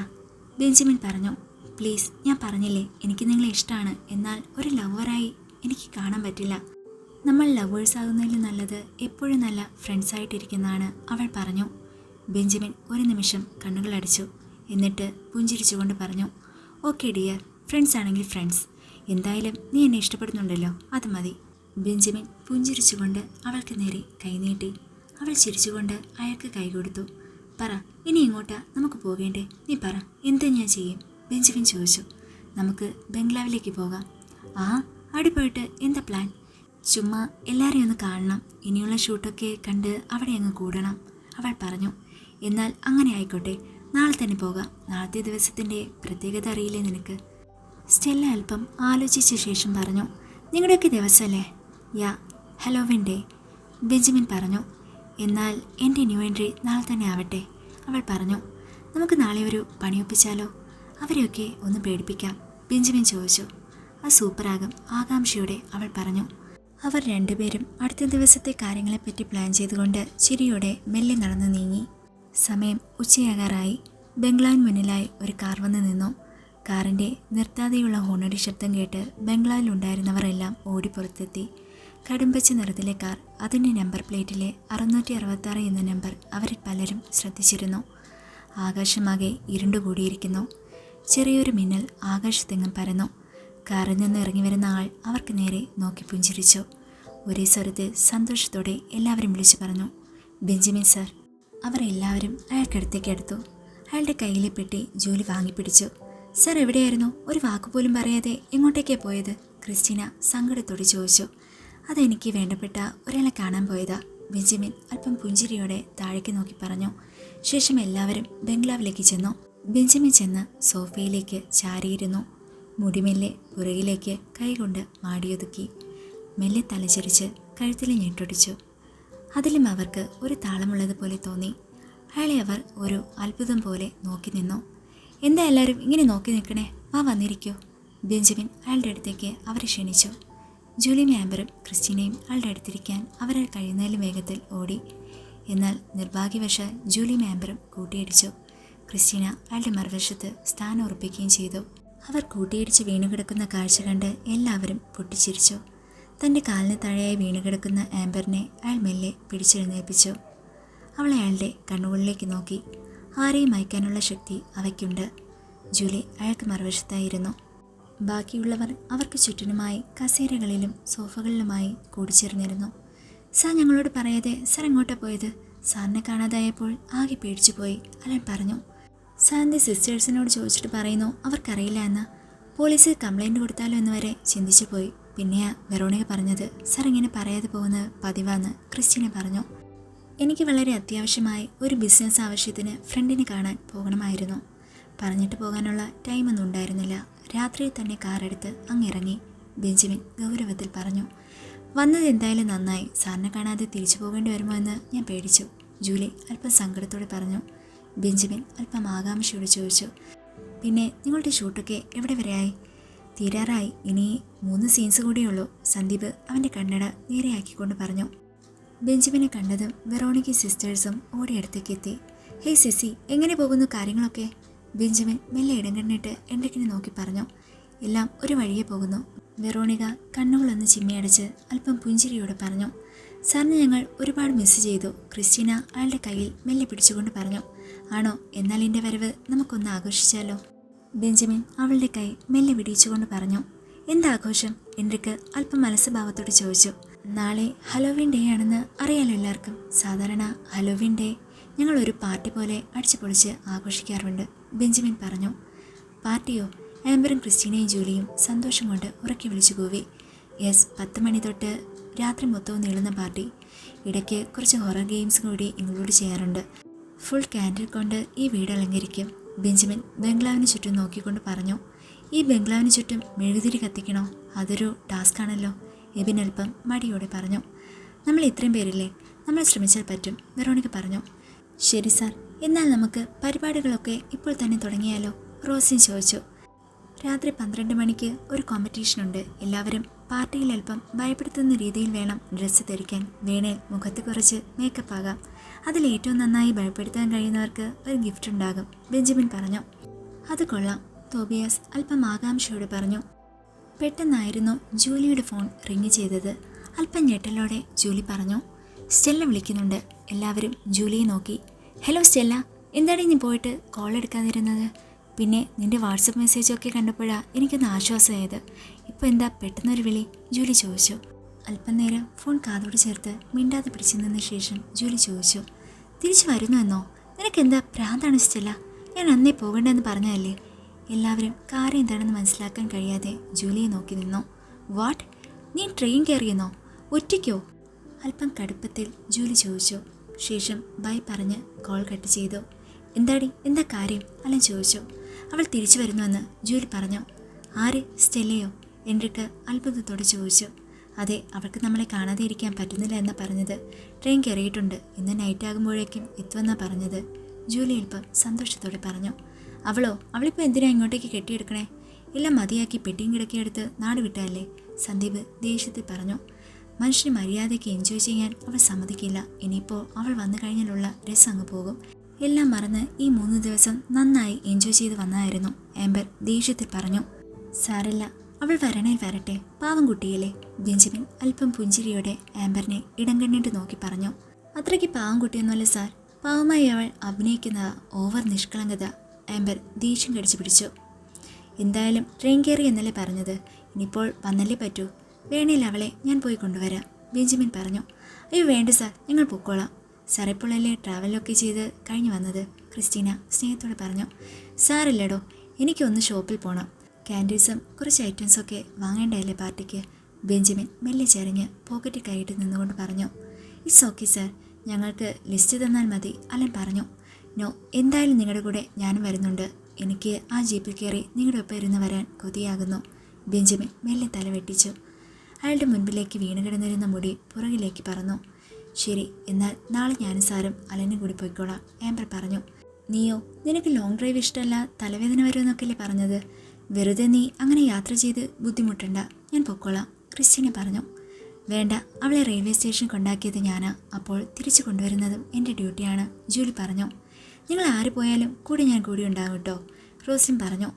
ബെഞ്ചമിൻ പറഞ്ഞു. പ്ലീസ്, ഞാൻ പറഞ്ഞില്ലേ എനിക്ക് നിങ്ങളെ ഇഷ്ടമാണ്. എന്നാൽ ഒരു ലവറായി എനിക്ക് കാണാൻ പറ്റില്ല. നമ്മൾ ലവേഴ്സ് ആകുന്നതിലും നല്ലത് എപ്പോഴും നല്ല ഫ്രണ്ട്സായിട്ടിരിക്കുന്നതാണ്, അവൾ പറഞ്ഞു. ബെഞ്ചമിൻ ഒരു നിമിഷം കണ്ണുകളടച്ചു. എന്നിട്ട് പുഞ്ചിരിച്ചുകൊണ്ട് പറഞ്ഞു. ഓക്കെ ഡിയർ, ഫ്രണ്ട്സ് ആണെങ്കിൽ ഫ്രണ്ട്സ്. എന്തായാലും നീ എന്നെ ഇഷ്ടപ്പെടുന്നുണ്ടല്ലോ, അത് മതി. ബെഞ്ചമിൻ പുഞ്ചിരിച്ചുകൊണ്ട് അവൾക്ക് നേരെ കൈനീട്ടി. അവൾ ചിരിച്ചുകൊണ്ട് അയാൾക്ക് കൈ കൊടുത്തു. പറ, ഇനി ഇങ്ങോട്ടാ നമുക്ക് പോകേണ്ടേ? നീ പറ, എന്ത് ഞാൻ ചെയ്യും? ബെഞ്ചമിൻ ചോദിച്ചു. നമുക്ക് ബംഗ്ലാവിലേക്ക് പോകാം. ആ, അവിടെ പോയിട്ട് എന്താ പ്ലാൻ? ചുമ്മാ എല്ലാവരെയും ഒന്ന് കാണണം. ഇനിയുള്ള ഷൂട്ടൊക്കെ കണ്ട് അവിടെ അങ്ങ് കൂടണം, അവൾ പറഞ്ഞു. എന്നാൽ അങ്ങനെ ആയിക്കോട്ടെ, നാളെ തന്നെ പോകാം. നാളത്തെ ദിവസത്തിൻ്റെ പ്രത്യേകത അറിയില്ലേ നിനക്ക്? സ്റ്റെല്ല അല്പം ആലോചിച്ച ശേഷം പറഞ്ഞു. നിങ്ങളുടെയൊക്കെ ദിവസമല്ലേ? യാ, ഹലോവിൻ ഡേ, ബെഞ്ചമിൻ പറഞ്ഞു. എന്നാൽ എൻ്റെ ന്യൂ എൻട്രി നാളെ തന്നെ ആവട്ടെ, അവൾ പറഞ്ഞു. നമുക്ക് നാളെ ഒരു പണിയൊപ്പിച്ചാലോ? അവരെയൊക്കെ ഒന്ന് പേടിപ്പിക്കാം, ബെഞ്ചമിൻ ചോദിച്ചു. അത് സൂപ്പറാകും, ആകാംക്ഷയോടെ അവൾ പറഞ്ഞു. അവർ രണ്ടുപേരും അടുത്ത ദിവസത്തെ കാര്യങ്ങളെപ്പറ്റി പ്ലാൻ ചെയ്തുകൊണ്ട് ചിരിയോടെ മെല്ലെ നടന്നു നീങ്ങി. സമയം ഉച്ചയാകാറായി. ബംഗ്ലാവിന് മുന്നിലായി ഒരു കാർ വന്ന് നിന്നു. കാറിൻ്റെ നിർത്താതെയുള്ള ഹോണടി ശബ്ദം കേട്ട് ബംഗ്ലാവിലുണ്ടായിരുന്നവർ എല്ലാം ഓടിപ്പുറത്തെത്തി. കടുംപച്ച നിറത്തിലെ കാർ, അതിൻ്റെ നമ്പർ പ്ലേറ്റിലെ 666 എന്ന നമ്പർ അവരിൽ പലരും ശ്രദ്ധിച്ചിരുന്നു. ആകാശമാകെ ഇരുണ്ടുകൂടിയിരിക്കുന്നു. ചെറിയൊരു മിന്നൽ ആകാശത്തെങ്ങും പരന്നു. കാറിൽ നിന്ന് ഇറങ്ങി വരുന്ന ആൾ അവർക്ക് നേരെ നോക്കി പുഞ്ചിരിച്ചു. ഒരേ സ്വരത്തിൽ സന്തോഷത്തോടെ എല്ലാവരും വിളിച്ചു പറഞ്ഞു, ബെഞ്ചമിൻ സാർ. അവർ എല്ലാവരും അയാൾക്കടുത്തേക്ക് എടുത്തു. അയാളുടെ കയ്യിലെ പെട്ടി ജൂലി വാങ്ങിപ്പിടിച്ചു. സാർ എവിടെയായിരുന്നു? ഒരു വാക്കുപോലും പറയാതെ എങ്ങോട്ടേക്കാണ് പോയത്? ക്രിസ്റ്റീന സങ്കടത്തോടെ ചോദിച്ചു. അതെനിക്ക് വേണ്ടപ്പെട്ട ഒരാളെ കാണാൻ പോയതാ, ബെഞ്ചമിൻ അല്പം പുഞ്ചിരിയോടെ താഴേക്ക് നോക്കി പറഞ്ഞു. ശേഷം എല്ലാവരും ബംഗ്ലാവിലേക്ക് ചെന്നു. ബെഞ്ചമിൻ ചെന്ന് സോഫയിലേക്ക് ചാരിയിരുന്നു. മുടിമെല്ലെ പുറകിലേക്ക് കൈകൊണ്ട് മാടിയൊതുക്കി. മെല്ലെ തലചരിച്ച് കഴുത്തിലെ ഞെട്ടൊടിച്ചു. അതിലും അവർക്ക് ഒരു താളമുള്ളതുപോലെ തോന്നി. അയാളെ അവർ ഒരു അത്ഭുതം പോലെ നോക്കി നിന്നു. എന്താ എല്ലാവരും ഇങ്ങനെ നോക്കി നിൽക്കണേ? വന്നിരിക്കൂ. ബെഞ്ചമിൻ അയാളുടെ അടുത്തേക്ക് അവരെ ക്ഷണിച്ചു. ജൂലിയും ആംബറും ക്രിസ്റ്റീനയും അയാളുടെ അടുത്തിരിക്കാൻ അവരാൽ കഴിയുന്നതിലും വേഗത്തിൽ ഓടി. എന്നാൽ നിർഭാഗ്യവശാൽ ജൂലിയും ആംബറും കൂട്ടിയിടിച്ചു. ക്രിസ്റ്റീന അയാളുടെ മറുവശത്ത് സ്ഥാനം ഉറപ്പിക്കുകയും ചെയ്തു. അവർ കൂട്ടിയിടിച്ച് വീണുകിടക്കുന്ന കാഴ്ച കണ്ട് എല്ലാവരും പൊട്ടിച്ചിരിച്ചു. തൻ്റെ കാലിന് താഴെയായി വീണുകിടക്കുന്ന ആംബറിനെ അയാൾ മെല്ലെ പിടിച്ചെഴുന്നേൽപ്പിച്ചു. അവൾ അയാളുടെ കണ്ണുകളിലേക്ക് നോക്കി. ആരെയും മയക്കാനുള്ള ശക്തി അവയ്ക്കുണ്ട്. ജൂലി അയാൾക്ക് മറുവശത്തായിരുന്നു. ബാക്കിയുള്ളവർ അവർക്ക് ചുറ്റിനുമായി കസേരകളിലും സോഫകളിലുമായി കൂടിച്ചേർന്നിരുന്നു. സാർ ഞങ്ങളോട് പറയാതെ സാർ എങ്ങോട്ടാണ് പോയത്? സാറിനെ കാണാതായപ്പോൾ ആകെ പേടിച്ചു പോയി, അലൻ പറഞ്ഞു. സാറിൻ്റെ സിസ്റ്റേഴ്സിനോട് ചോദിച്ചിട്ട് പറയുന്നു അവർക്കറിയില്ല എന്ന്. പോലീസിൽ കംപ്ലൈൻറ്റ് കൊടുത്താലോ എന്ന് വരെ ചിന്തിച്ചു പോയി. പിന്നെയാ വെറോണിക പറഞ്ഞത് സാർ ഇങ്ങനെ പറയാതെ പോകുന്നത് പതിവാന്ന് ക്രിസ്റ്റീന പറഞ്ഞു. എനിക്ക് വളരെ അത്യാവശ്യമായി ഒരു ബിസിനസ് ആവശ്യത്തിന് ഫ്രണ്ടിനെ കാണാൻ പോകണമായിരുന്നു. പറഞ്ഞിട്ട് പോകാനുള്ള ടൈമൊന്നും ഉണ്ടായിരുന്നില്ല. രാത്രിയിൽ തന്നെ കാറെടുത്ത് അങ്ങിറങ്ങി, ബെഞ്ചമിൻ ഗൗരവത്തിൽ പറഞ്ഞു. വന്നത് എന്തായാലും നന്നായി. സാറിനെ കാണാതെ തിരിച്ചു പോകേണ്ടി വരുമോ എന്ന് ഞാൻ പേടിച്ചു, ജൂലി അല്പം സങ്കടത്തോടെ പറഞ്ഞു. ബെഞ്ചമിൻ അല്പം ആകാംക്ഷയോടെ ചോദിച്ചു, പിന്നെ നിങ്ങളുടെ ഷൂട്ടൊക്കെ എവിടെ വരെയായി? തീരാറായി, ഇനി 3 സീൻസ് കൂടിയുള്ളൂ, സന്ദീപ് അവൻ്റെ കണ്ണട നേരെയാക്കിക്കൊണ്ട് പറഞ്ഞു. ബെഞ്ചമിനെ കണ്ടതും വെറോണിക്ക സിസ്റ്റേഴ്സും ഓടിയടുത്തേക്ക് എത്തി. ഹേയ് സിസി, എങ്ങനെ പോകുന്നു കാര്യങ്ങളൊക്കെ? ബെഞ്ചമിൻ മെല്ലെ ഇടം കണ്ടിട്ട് എന്തൊക്കെ നോക്കി പറഞ്ഞു. എല്ലാം ഒരു വഴിയെ പോകുന്നു. വെറോണിക കണ്ണുകളൊന്ന് ചിമ്മിയടച്ച് അല്പം പുഞ്ചിരിയോടെ പറഞ്ഞു. സാറിന് ഞങ്ങൾ ഒരുപാട് മിസ് ചെയ്തു, ക്രിസ്റ്റീന അയാളുടെ കയ്യിൽ മെല്ലെ പിടിച്ചുകൊണ്ട് പറഞ്ഞു. ആണോ? എന്നാൽ എൻ്റെ വരവ് നമുക്കൊന്ന് ആഘോഷിച്ചാലോ? ബെഞ്ചമിൻ അവളുടെ കൈ മെല്ലെ വിടിയിച്ചുകൊണ്ട് പറഞ്ഞു. എന്താഘോഷം? എൻട്രിക്ക് അല്പം മനസ്സുഭാവത്തോടെ ചോദിച്ചു. നാളെ ഹലോവീൻ ഡേ ആണെന്ന് അറിയാലോ എല്ലാവർക്കും. സാധാരണ ഹലോവീൻ ഡേ ഞങ്ങൾ ഒരു പാർട്ടി പോലെ അടിച്ചു പൊളിച്ച് ആഘോഷിക്കാറുണ്ട്, ബെഞ്ചമിൻ പറഞ്ഞു. പാർട്ടിയോ? ആംബറും ക്രിസ്റ്റീനയും ജൂലിയും സന്തോഷം കൊണ്ട് ഉറക്കി വിളിച്ചു കൂവി. യെസ്, 10 മണി തൊട്ട് രാത്രി മൊത്തവും നീളുന്ന പാർട്ടി. ഇടയ്ക്ക് കുറച്ച് ഹൊറർ ഗെയിംസ് കൂടി ഇൻക്ലൂഡ് ചെയ്യാറുണ്ട്. ഫുൾ ക്യാൻഡിൽ കൊണ്ട് ഈ വീട് അലങ്കരിക്കും, ബെഞ്ചമിൻ ബംഗ്ലാവിന് ചുറ്റും നോക്കിക്കൊണ്ട് പറഞ്ഞു. ഈ ബംഗ്ലാവിന് ചുറ്റും മെഴുകുതിരി കത്തിക്കണോ? അതൊരു ടാസ്ക് ആണല്ലോ, എബിൻ അല്പം മടിയോടെ പറഞ്ഞു. നമ്മൾ ഇത്രയും പേരില്ലേ, നമ്മൾ ശ്രമിച്ചാൽ പറ്റും, വെറോണിക്ക പറഞ്ഞു. ശരി സാർ, എന്നാൽ നമുക്ക് പരിപാടികളൊക്കെ ഇപ്പോൾ തന്നെ തുടങ്ങിയാലോ? റോസിൻ ചോദിച്ചു. രാത്രി 12 മണിക്ക് ഒരു കോമ്പറ്റീഷനുണ്ട്. എല്ലാവരും പാർട്ടിയിൽ അല്പം ഭയപ്പെടുത്തുന്ന രീതിയിൽ വേണം ഡ്രസ്സ് ധരിക്കാൻ. വേണേൽ മുഖത്ത് കുറച്ച് മേക്കപ്പ് ആകാം. അതിൽ ഏറ്റവും നന്നായി ഭയപ്പെടുത്താൻ കഴിയുന്നവർക്ക് ഒരു ഗിഫ്റ്റ് ഉണ്ടാകും, ബെഞ്ചമിൻ പറഞ്ഞു. അത് കൊള്ളാം, തോബിയാസ് അല്പം ആകാംക്ഷയോടെ പറഞ്ഞു. പെട്ടെന്നായിരുന്നു ജൂലിയുടെ ഫോൺ റിങ് ചെയ്തത്. അല്പം ഞെട്ടലോടെ ജൂലി പറഞ്ഞു. സ്റ്റെല്ല വിളിക്കുന്നുണ്ട്. എല്ലാവരും ജൂലിയെ നോക്കി. ഹലോ സ്റ്റെല്ല, എന്താണ് നീ പോയിട്ട് കോൾ എടുക്കാതിരുന്നത്? പിന്നെ നിന്റെ വാട്സപ്പ് മെസ്സേജൊക്കെ കണ്ടപ്പോഴാണ് എനിക്കൊന്ന് ആശ്വാസമായത്. ഇപ്പോൾ എന്താ പെട്ടെന്നൊരു വിളി? ജൂലി ചോദിച്ചു. അല്പം നേരം ഫോൺ കാതോട് ചേർത്ത് മിണ്ടാതെ പിടിച്ചു നിന്ന ശേഷം ജൂലി ചോദിച്ചു. തിരിച്ചു വരുന്നു എന്നോ? നിനക്കെന്താ ഭ്രാന്താണ് സ്റ്റെല്ല? ഞാൻ അന്നേ പോകണ്ടെന്ന് പറഞ്ഞതല്ലേ? എല്ലാവരും കാര്യം എന്താണെന്ന് മനസ്സിലാക്കാൻ കഴിയാതെ ജൂലിയെ നോക്കി നിന്നു. വാട്ട്? നീ ട്രെയിൻ കയറിയെന്നോ? ഒറ്റയ്ക്കോ? അല്പം കടുപ്പത്തിൽ ജൂലി ചോദിച്ചു. ശേഷം ബൈ പറഞ്ഞ് കോൾ കട്ട് ചെയ്തു. എന്താടി, എന്താ കാര്യം? അലൻ ചോദിച്ചു. അവൾ തിരിച്ചു വരുന്നുവെന്ന് ജൂലി പറഞ്ഞു. ആര്? സ്റ്റെല്ലയോ? എൻട്രിക്ക് അത്ഭുതത്തോടെ ചോദിച്ചു. അതെ, അവൾക്ക് നമ്മളെ കാണാതെ ഇരിക്കാൻ പറ്റുന്നില്ല എന്നാ പറഞ്ഞത്. ട്രെയിൻ കയറിയിട്ടുണ്ട്, ഇന്ന് നൈറ്റ് ആകുമ്പോഴേക്കും എത്തുമെന്നാണ് പറഞ്ഞത്. ജൂലി അല്പം സന്തോഷത്തോടെ പറഞ്ഞു. അവളിപ്പോൾ എന്തിനാ ഇങ്ങോട്ടേക്ക് കെട്ടിയെടുക്കണേ? എല്ലാം മതിയാക്കി പെട്ടിയും കിടക്കിയെടുത്ത് നാട് വിട്ടല്ലേ? സന്ദീപ് ദേഷ്യത്തിൽ പറഞ്ഞു. മനുഷ്യന് മര്യാദയ്ക്ക് എൻജോയ് ചെയ്യാൻ അവൾ സമ്മതിക്കില്ല. ഇനിയിപ്പോൾ അവൾ വന്നു കഴിഞ്ഞാലുള്ള രസം അങ്ങ് പോകും. എല്ലാം മറന്ന് ഈ 3 ദിവസം നന്നായി എൻജോയ് ചെയ്ത് വന്നതായിരുന്നു. ആംബർ ദേഷ്യത്തിൽ പറഞ്ഞു. സാരല്ല, അവൾ വരട്ടെ, പാവം കുട്ടിയല്ലേ? ബെഞ്ചമിൻ അല്പം പുഞ്ചിരിയോടെ ആംബറിനെ ഇടം കണ്ണിട്ട് നോക്കി പറഞ്ഞു. അത്രയ്ക്ക് പാവം കുട്ടിയൊന്നുമല്ല സാർ, പാവമായി അവൾ അഭിനയിക്കുന്ന ഓവർ നിഷ്കളങ്കത. ആംബർ ദേഷ്യം കടിച്ചു പിടിച്ചു. എന്തായാലും ട്രെയിൻ കയറി എന്നല്ലേ പറഞ്ഞത്, ഇനിയിപ്പോൾ വന്നല്ലേ പറ്റൂ. വേണേൽ അവളെ ഞാൻ പോയി കൊണ്ടുവരാം, ബെഞ്ചമിൻ പറഞ്ഞു. അയ്യോ വേണ്ട സാർ, ഞങ്ങൾ പൊക്കോളാം. സാർ ഇപ്പോഴല്ലേ ട്രാവലൊക്കെ ചെയ്ത് കഴിഞ്ഞു വന്നത്, ക്രിസ്റ്റീന സ്നേഹത്തോടെ പറഞ്ഞു. സാറില്ലടോ, എനിക്കൊന്ന് ഷോപ്പിൽ പോകണം. ക്യാൻഡീസും കുറച്ച് ഐറ്റംസൊക്കെ വാങ്ങേണ്ടതല്ലേ പാർട്ടിക്ക്? ബെഞ്ചമിൻ മെല്ലെ ചരിഞ്ഞ് പോക്കറ്റിൽ കൈയിട്ട് നിന്നുകൊണ്ട് പറഞ്ഞു. ഇറ്റ്സ് ഓക്കെ സാർ, ഞങ്ങൾക്ക് ലിസ്റ്റ് തന്നാൽ മതി, അലൻ പറഞ്ഞു. നോ, എന്തായാലും നിങ്ങളുടെ കൂടെ ഞാനും വരുന്നുണ്ട്. എനിക്ക് ആ ജീപ്പിൽ കയറി നിങ്ങളുടെ ഒപ്പം ഇരുന്ന് വരാൻ കൊതിയാകുന്നു. ബെഞ്ചമിൻ മെല്ലെ തല വെട്ടിച്ചു. അയാളുടെ മുൻപിലേക്ക് വീണ് കിടന്നിരുന്ന മുടി പുറകിലേക്ക് പറന്നു. ശരി, എന്നാൽ നാളെ ഞാനും സാറും അലനും കൂടി പോയിക്കോളാം, ആംബർ പറഞ്ഞു. നീയോ? നിനക്ക് ലോങ് ഡ്രൈവ് ഇഷ്ടമല്ല, തലവേദന വരുമെന്നൊക്കെയല്ലേ പറഞ്ഞത്? വെറുതെ നീ അങ്ങനെ യാത്ര ചെയ്ത് ബുദ്ധിമുട്ടണ്ട, ഞാൻ പൊക്കോളാം, ക്രിസ്റ്റീന പറഞ്ഞു. വേണ്ട, അവളെ റെയിൽവേ സ്റ്റേഷൻ കൊണ്ടാക്കിയത് ഞാനാ, അപ്പോൾ തിരിച്ചു കൊണ്ടുവരുന്നതും എൻ്റെ ഡ്യൂട്ടിയാണ്, ജൂലി പറഞ്ഞു. നിങ്ങൾ ആര് പോയാലും കൂടെ ഞാൻ കൂടി ഉണ്ടാകും കേട്ടോ, റോസ്ലിൻ പറഞ്ഞു.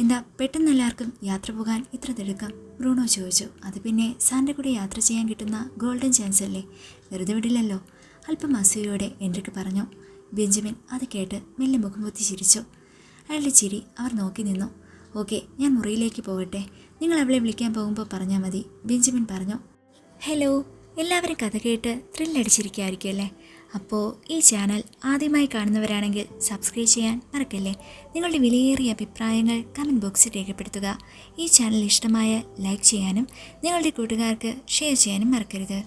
എന്താ പെട്ടെന്ന് എല്ലാവർക്കും യാത്ര പോകാൻ ഇത്ര തിടുക്കം? ബ്രൂണോ ചോദിച്ചു. അത് പിന്നെ സാറിൻ്റെ കൂടെ യാത്ര ചെയ്യാൻ കിട്ടുന്ന ഗോൾഡൻ ചാൻസ് അല്ലേ, വെറുതെ വിടില്ലല്ലോ, അല്പം അസൂയോടെ എൻട്രിക്ക് പറഞ്ഞു. ബെഞ്ചമിൻ അത് കേട്ട് മെല്ലെ മുഖം പൊത്തി ചിരിച്ചു. അയാളുടെ ചിരി അവർ നോക്കി നിന്നു. ഓക്കെ, ഞാൻ മുറിയിലേക്ക് പോകട്ടെ, നിങ്ങൾ അവളെ വിളിക്കാൻ പോകുമ്പോൾ പറഞ്ഞാൽ മതി, ബെഞ്ചമിൻ പറഞ്ഞു. ഹലോ, എല്ലാവരും കഥ കേട്ട് ത്രില്ലടിച്ചിരിക്കുകയായിരിക്കും അല്ലേ? അപ്പോൾ ഈ ചാനൽ ആദ്യമായി കാണുന്നവരാണെങ്കിൽ സബ്സ്ക്രൈബ് ചെയ്യാൻ മറക്കല്ലേ. നിങ്ങളുടെ വിലയേറിയ അഭിപ്രായങ്ങൾ കമൻറ്റ് ബോക്സിൽ രേഖപ്പെടുത്തുക. ഈ ചാനൽ ഇഷ്ടമായ ലൈക്ക് ചെയ്യാനും നിങ്ങളുടെ കൂട്ടുകാർക്ക് ഷെയർ ചെയ്യാനും മറക്കരുത്.